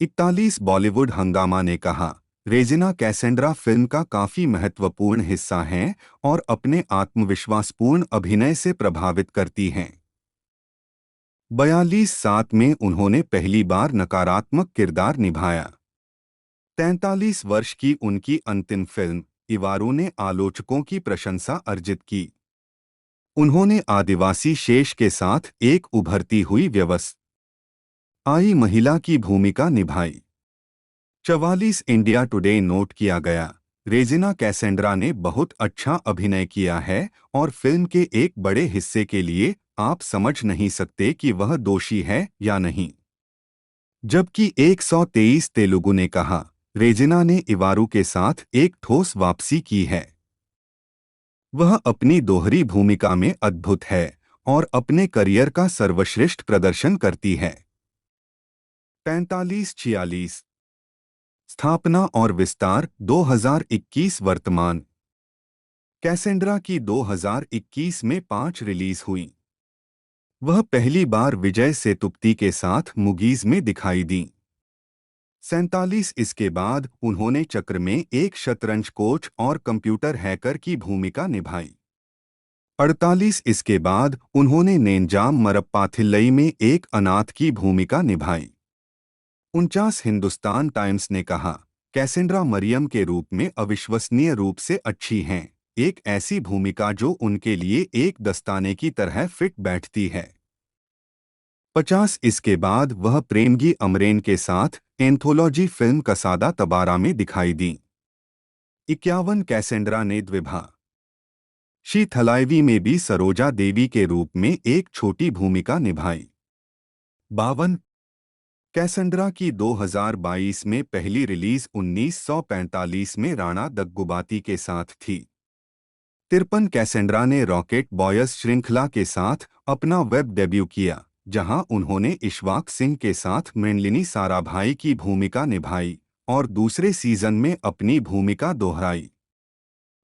41 बॉलीवुड हंगामा ने कहा, रेजिना कैसेंड्रा फिल्म का काफी महत्वपूर्ण हिस्सा हैं और अपने आत्मविश्वासपूर्ण अभिनय से प्रभावित करती हैं। 42-7 में उन्होंने पहली बार नकारात्मक किरदार निभाया। 43 वर्ष की उनकी अंतिम फिल्म इवारू ने आलोचकों की प्रशंसा अर्जित की। उन्होंने आदिवासी शेष के साथ एक उभरती हुई व्यवसायी महिला की भूमिका निभाई। 44 इंडिया टुडे नोट किया गया, रेजिना कैसेंड्रा ने बहुत अच्छा अभिनय किया है और फिल्म के एक बड़े हिस्से के लिए आप समझ नहीं सकते कि वह दोषी है या नहीं। जबकि 123 तेलुगु ने कहा, रेजिना ने इवारू के साथ एक ठोस वापसी की है। वह अपनी दोहरी भूमिका में अद्भुत है और अपने करियर का सर्वश्रेष्ठ प्रदर्शन करती है। 45-46 स्थापना और विस्तार 2021 वर्तमान। कैसेंड्रा की 2021 में 5 रिलीज हुई। वह पहली बार विजय सेतुपति के साथ मूवीज में दिखाई दी। 47 इसके बाद उन्होंने चक्र में एक शतरंज कोच और कंप्यूटर हैकर की भूमिका निभाई। 48 इसके बाद उन्होंने नेंजाम मरप्पाथिल्लई में एक अनाथ की भूमिका निभाई। 49 हिंदुस्तान टाइम्स ने कहा, कैसेंड्रा मरियम के रूप में अविश्वसनीय रूप से अच्छी हैं, एक ऐसी भूमिका जो उनके लिए एक दस्ताने की तरह फिट बैठती है। 50 इसके बाद वह प्रेमगी अमरेन के साथ एंथोलॉजी फिल्म कसादा तबारा में दिखाई दी। 51 कैसेंड्रा ने द्विभा शी थलाइवी में भी सरोजा देवी के रूप में एक छोटी भूमिका निभाई। 52 कैसेंड्रा की 2022 में पहली रिलीज 1945 में राणा दग्गुबाती के साथ थी। 53 कैसेंड्रा ने रॉकेट बॉयज श्रृंखला के साथ अपना वेब डेब्यू किया, जहां उन्होंने इशवाक सिंह के साथ मृणलिनी साराभाई की भूमिका निभाई और दूसरे सीजन में अपनी भूमिका दोहराई।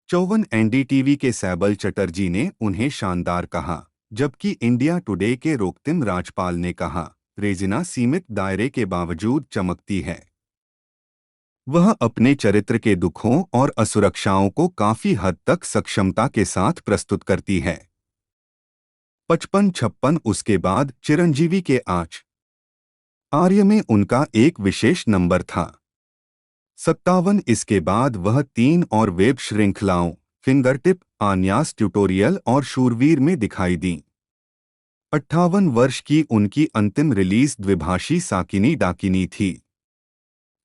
54 एनडीटीवी के सैबल चटर्जी ने उन्हें शानदार कहा, जबकि इंडिया टुडे के रोकतिम राजपाल ने कहा, रेजिना सीमित दायरे के बावजूद चमकती है। वह अपने चरित्र के दुखों और असुरक्षाओं को काफी हद तक सक्षमता के साथ प्रस्तुत करती है। 55-56 उसके बाद चिरंजीवी के आच आर्य में उनका एक विशेष नंबर था। 57 इसके बाद वह 3 और वेब श्रृंखलाओं फिंगरटिप, आन्यास ट्यूटोरियल और शूरवीर में दिखाई दी। 58 वर्ष की उनकी अंतिम रिलीज द्विभाषी साकिनी डाकिनी थी।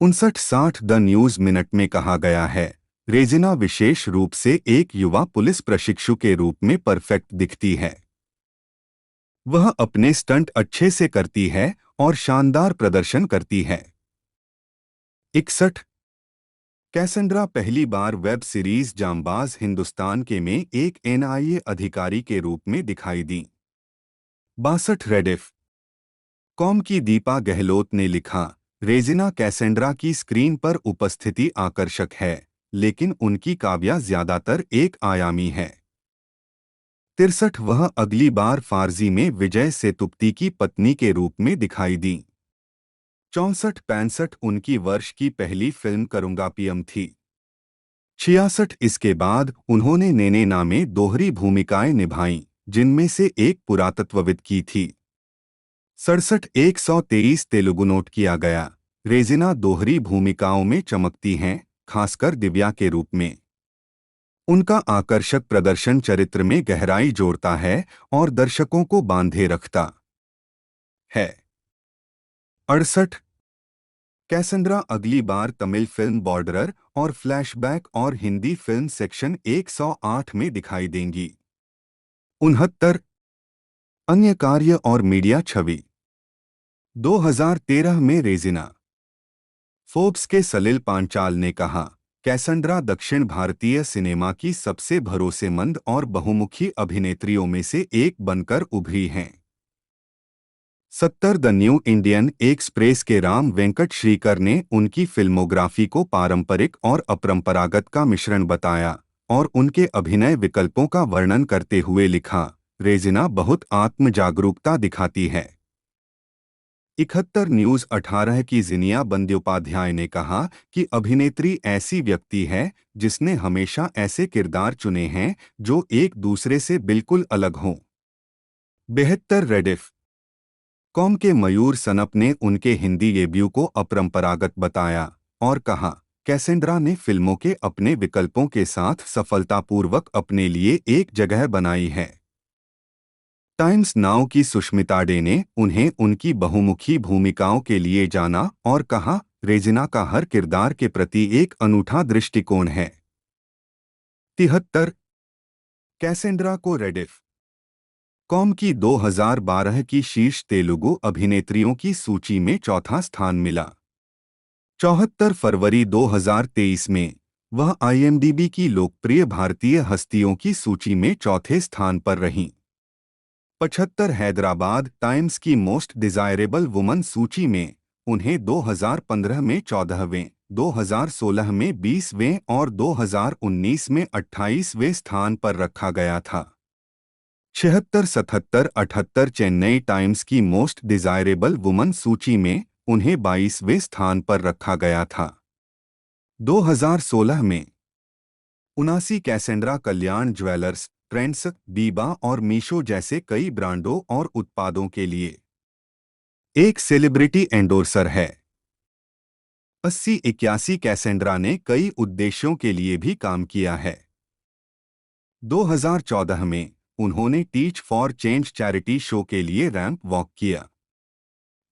59-60 द न्यूज मिनट में कहा गया है, रेजिना विशेष रूप से एक युवा पुलिस प्रशिक्षु के रूप में परफेक्ट दिखती है। वह अपने स्टंट अच्छे से करती है और शानदार प्रदर्शन करती है। 61 कैसेंड्रा पहली बार वेब सीरीज जांबाज हिंदुस्तान के में एक एनआईए अधिकारी के रूप में दिखाई दी। 62 रेडिफ कॉम की दीपा गहलोत ने लिखा, रेजिना कैसेंड्रा की स्क्रीन पर उपस्थिति आकर्षक है, लेकिन उनकी काव्या ज्यादातर एक आयामी है। 63 वह अगली बार फारजी में विजय सेतुपति की पत्नी के रूप में दिखाई दी। 64-65 उनकी वर्ष की पहली फिल्म करूंगापियम थी। 66 इसके बाद उन्होंने नेने नामे दोहरी भूमिकाएं निभाईं, जिनमें से एक पुरातत्वविद की थी। 67 123 तेलुगु नोट किया गया, रेजिना दोहरी भूमिकाओं में चमकती हैं, खासकर दिव्या के रूप में। उनका आकर्षक प्रदर्शन चरित्र में गहराई जोड़ता है और दर्शकों को बांधे रखता है। 68 कैसेंड्रा अगली बार तमिल फिल्म बॉर्डरर और फ्लैशबैक और हिंदी फिल्म सेक्शन 108 में दिखाई देंगी। 69 अन्य कार्य और मीडिया छवि 2013 में रेजिना फोर्ब्स के सलिल पांचाल ने कहा, कैसेंड्रा दक्षिण भारतीय सिनेमा की सबसे भरोसेमंद और बहुमुखी अभिनेत्रियों में से एक बनकर उभरी हैं। 70 द न्यू इंडियन एक्सप्रेस के राम वेंकट श्रीकर ने उनकी फिल्मोग्राफी को पारंपरिक और अपरंपरागत का मिश्रण बताया और उनके अभिनय विकल्पों का वर्णन करते हुए लिखा, रेजिना बहुत आत्म जागरूकता दिखाती है। 71 न्यूज 18 की जिनिया बंद्योपाध्याय ने कहा कि अभिनेत्री ऐसी व्यक्ति है जिसने हमेशा ऐसे किरदार चुने हैं जो एक दूसरे से बिल्कुल अलग हों। 72 रेडिफ कॉम के मयूर सनप ने उनके हिंदी डेब्यू को अपरंपरागत बताया और कहा, कैसेंड्रा ने फिल्मों के अपने विकल्पों के साथ सफलतापूर्वक अपने लिए एक जगह बनाई है। टाइम्स नाउ की सुष्मिता डे ने उन्हें उनकी बहुमुखी भूमिकाओं के लिए जाना और कहा, रेजिना का हर किरदार के प्रति एक अनूठा दृष्टिकोण है। 73 कैसेंड्रा को रेडिफ कॉम की 2012 की शीर्ष तेलुगु अभिनेत्रियों की सूची में चौथा स्थान मिला। 74 फरवरी 2023 में वह आईएमडीबी की लोकप्रिय भारतीय हस्तियों की सूची में चौथे स्थान पर रहीं। 75 हैदराबाद टाइम्स की मोस्ट डिजायरेबल वुमन सूची में उन्हें 2015 में 14वें, 2016 में 20वें और 2019 में 28वें स्थान पर रखा गया था। 76, 77, 78 चेन्नई टाइम्स की मोस्ट डिजायरेबल वुमन सूची में उन्हें 22वें स्थान पर रखा गया था। 2016 में 79 कैसेंड्रा कल्याण ज्वेलर्स, ट्रेंड्स, बीबा और मीशो जैसे कई ब्रांडों और उत्पादों के लिए एक सेलिब्रिटी एंडोर्सर है। 80-81 कैसेंड्रा ने कई उद्देश्यों के लिए भी काम किया है। 2014 में उन्होंने teach for change charity show के लिए रैंप वॉक किया।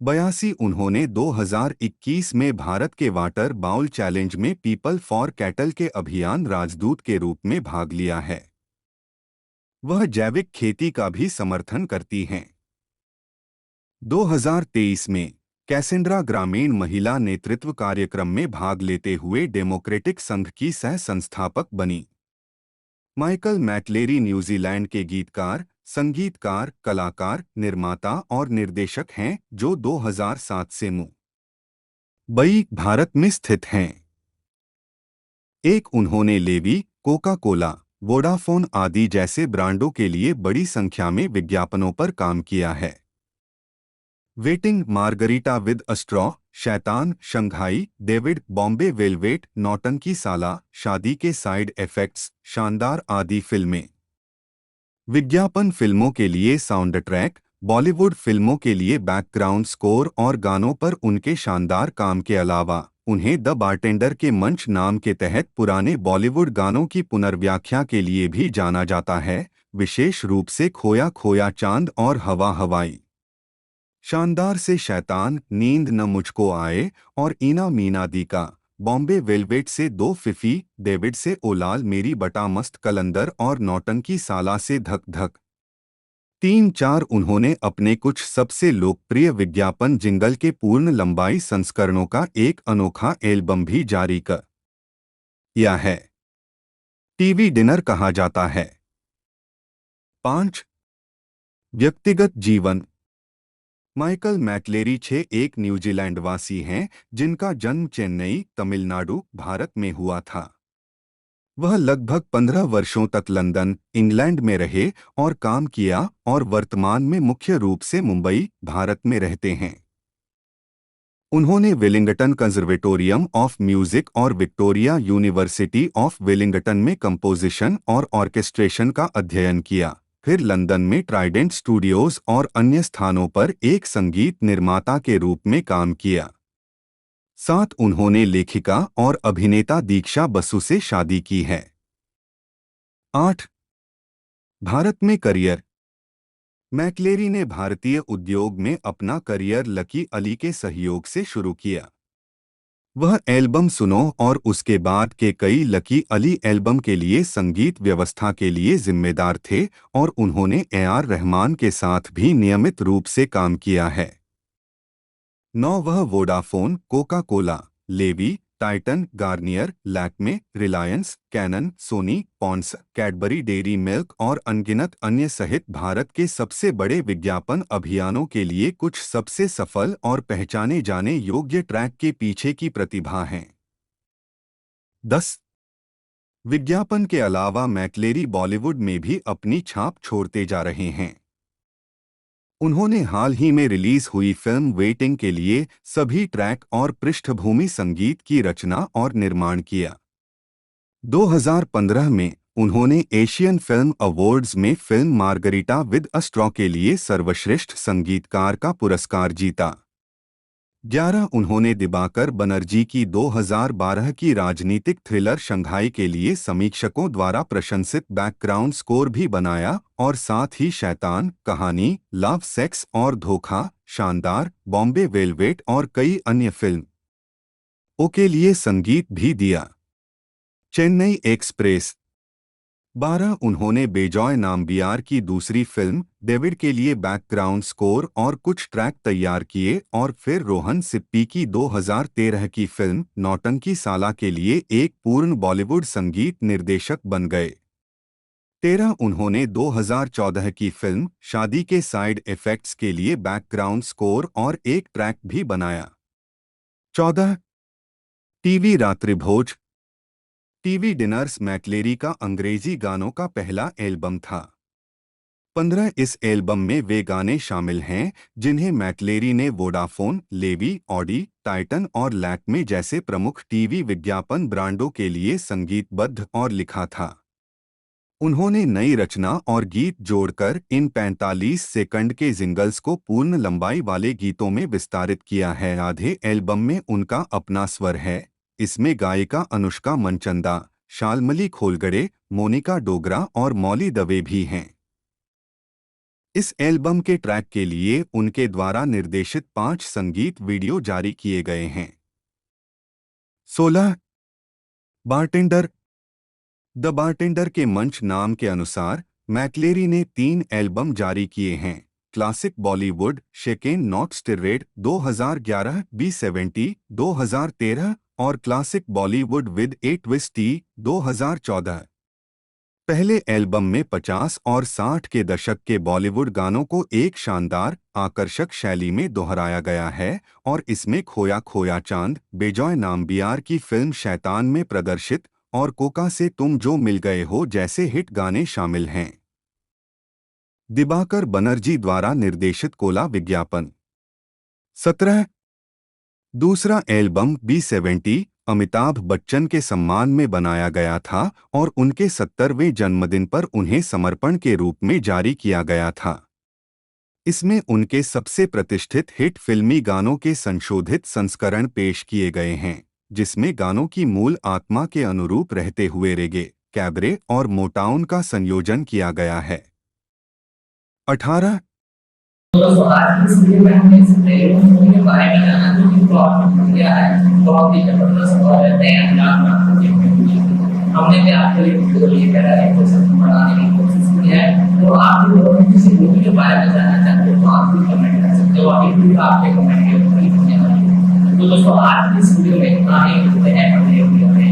82 उन्होंने 2021 में भारत के वाटर बाउल चैलेंज में पीपल फॉर कैटल के अभियान राजदूत के रूप में भाग लिया है। वह जैविक खेती का भी समर्थन करती हैं। 2023 में कैसेंड्रा ग्रामीण महिला नेतृत्व कार्यक्रम में भाग लेते हुए डेमोक्रेटिक संघ की सह संस्थापक बनी। माइकल मैटलेरी न्यूजीलैंड के गीतकार, संगीतकार, कलाकार, निर्माता और निर्देशक हैं जो 2007 से मुंबई, भारत में स्थित हैं। एक उन्होंने लेवी, कोका कोला, वोडाफोन आदि जैसे ब्रांडों के लिए बड़ी संख्या में विज्ञापनों पर काम किया है। Waiting, Margarita with a straw, Shaitan, Shanghai, David, Bombay velvet, Nautanki Saala, शादी के साइड इफेक्ट्स, शानदार आदि फिल्में। विज्ञापन फिल्मों के लिए साउंड ट्रैक, बॉलीवुड फिल्मों के लिए बैकग्राउंड स्कोर और गानों पर उनके शानदार काम के अलावा उन्हें द बारटेंडर के मंच नाम के तहत पुराने बॉलीवुड गानों की पुनर्व्याख्या के लिए भी जाना जाता है, विशेष रूप से खोया खोया चांद और हवा हवाई। शानदार से शैतान, नींद न मुझको आए और इना मीना दी का, बॉम्बे वेलवेट से दो फिफी, डेविड से ओ लाल मेरी बटा मस्त कलंदर और नौटंकी साला से धक धक 3-4 उन्होंने अपने कुछ सबसे लोकप्रिय विज्ञापन जिंगल के पूर्ण लंबाई संस्करणों का एक अनोखा एल्बम भी जारी किया है। टीवी डिनर कहा जाता है। 5 व्यक्तिगत जीवन। माइकल मैटलेरी एक न्यूजीलैंडवासी हैं जिनका जन्म चेन्नई, तमिलनाडु, भारत में हुआ था। वह लगभग 15 वर्षों तक लंदन, इंग्लैंड में रहे और काम किया और वर्तमान में मुख्य रूप से मुंबई, भारत में रहते हैं। उन्होंने वेलिंगटन कंजर्वेटोरियम ऑफ म्यूजिक और विक्टोरिया यूनिवर्सिटी ऑफ वेलिंगटन में कंपोजिशन और ऑर्केस्ट्रेशन का अध्ययन किया। फिर लंदन में ट्राइडेंट स्टूडियोज और अन्य स्थानों पर एक संगीत निर्माता के रूप में काम किया। 7 उन्होंने लेखिका और अभिनेता दीक्षा बसु से शादी की है। 8 भारत में करियर। मैटलेरी ने भारतीय उद्योग में अपना करियर लकी अली के सहयोग से शुरू किया। वह एल्बम सुनो और उसके बाद के कई लकी अली एल्बम के लिए संगीत व्यवस्था के लिए जिम्मेदार थे और उन्होंने ए.आर. रहमान के साथ भी नियमित रूप से काम किया है। 9 वह Vodafone, Coca Cola, Levi, Titan, Garnier, Lakme, Reliance, Canon, Sony, Pond's, Cadbury Dairy Milk और अनगिनत अन्य सहित भारत के सबसे बड़े विज्ञापन अभियानों के लिए कुछ सबसे सफल और पहचाने जाने योग्य ट्रैक के पीछे की प्रतिभा हैं। 10 विज्ञापन के अलावा मैटलेरी बॉलीवुड में भी अपनी छाप छोड़ते जा रहे हैं। उन्होंने हाल ही में रिलीज हुई फिल्म वेटिंग के लिए सभी ट्रैक और पृष्ठभूमि संगीत की रचना और निर्माण किया। 2015 में उन्होंने एशियन फिल्म अवार्ड्स में film Margarita with a straw के लिए सर्वश्रेष्ठ संगीतकार का पुरस्कार जीता। 11 उन्होंने दिबाकर बनर्जी की 2012 की राजनीतिक थ्रिलर शंघाई के लिए समीक्षकों द्वारा प्रशंसित बैकग्राउंड स्कोर भी बनाया और साथ ही शैतान, कहानी, लव, सेक्स और धोखा, शानदार, बॉम्बे वेलवेट और कई अन्य फिल्मों के लिए संगीत भी दिया। चेन्नई एक्सप्रेस। 12 उन्होंने बेजॉय नाम्बियार की दूसरी फिल्म डेविड के लिए बैकग्राउंड स्कोर और कुछ ट्रैक तैयार किए और फिर रोहन सिप्पी की 2013 की फिल्म नौटंकी साला के लिए एक पूर्ण बॉलीवुड संगीत निर्देशक बन गए। 13 उन्होंने 2014 की फिल्म शादी के साइड इफेक्ट्स के लिए बैकग्राउंड स्कोर और एक ट्रैक भी बनाया। 14 टीवी रात्रिभोज टीवी डिनर्स मैक्लेरी का अंग्रेजी गानों का पहला एल्बम था। 15 इस एल्बम में वे गाने शामिल हैं जिन्हें मैक्लेरी ने वोडाफोन, लेवी, ऑडी, टाइटन और लैक्मे जैसे प्रमुख टीवी विज्ञापन ब्रांडों के लिए संगीतबद्ध और लिखा था। उन्होंने नई रचना और गीत जोड़कर इन 45 सेकंड के जिंगल्स को पूर्ण लंबाई वाले गीतों में विस्तारित किया है। आधे एल्बम में उनका अपना स्वर है। इसमें गायिका अनुष्का मनचंदा, शाल्मली खोलगड़े, मोनिका डोगरा और मौली दवे भी हैं। इस एल्बम के ट्रैक के लिए उनके द्वारा निर्देशित 5 संगीत वीडियो जारी किए गए हैं। 16 बारटेंडर द बारटेंडर के मंच नाम के अनुसार मैक्लेरी ने 3 एल्बम जारी किए हैं। क्लासिक बॉलीवुड शेकेन नॉट स्टिरेड 2011, B70 2013 और classic Bollywood with A twist 2014। पहले एल्बम में 50 और 60 के दशक के बॉलीवुड गानों को एक शानदार, आकर्षक शैली में दोहराया गया है और इसमें खोया खोया चांद, बेजॉय नाम्बियार की फिल्म शैतान में प्रदर्शित और कोका से तुम जो मिल गए हो जैसे हिट गाने शामिल हैं। दिबाकर बनर्जी द्वारा निर्देशित कोला विज्ञापन। 17 दूसरा एल्बम B70 अमिताभ बच्चन के सम्मान में बनाया गया था और उनके 70वें जन्मदिन पर उन्हें समर्पण के रूप में जारी किया गया था। इसमें उनके सबसे प्रतिष्ठित हिट फिल्मी गानों के संशोधित संस्करण पेश किए गए हैं, जिसमें गानों की मूल आत्मा के अनुरूप रहते हुए रेगे, कैबरे और मोटाउन का संयोजन किया गया है। 18
दोस्तों आज की इस वीडियो में हमने इस ट्रेलर मूवी के बारे में जाना जो कि प्लॉट क्या है, बहुत ही जबरदस्त और नए अंदाज में आपको देखने को मिलेगा। हमने भी आपके लिए वीडियो लेकर आए हैं, सब बनाने की कोशिश की है। तो आप भी लोग किसी मूवी के बारे में जानना चाहते हो तो आप भी कमेंट कर सकते हो। अभी भी आपके कमेंट के ऊपर ही होने वाली है। तो दोस्तों आज की इस वीडियो में इतना ही। मिलते हैं अगले वीडियो में।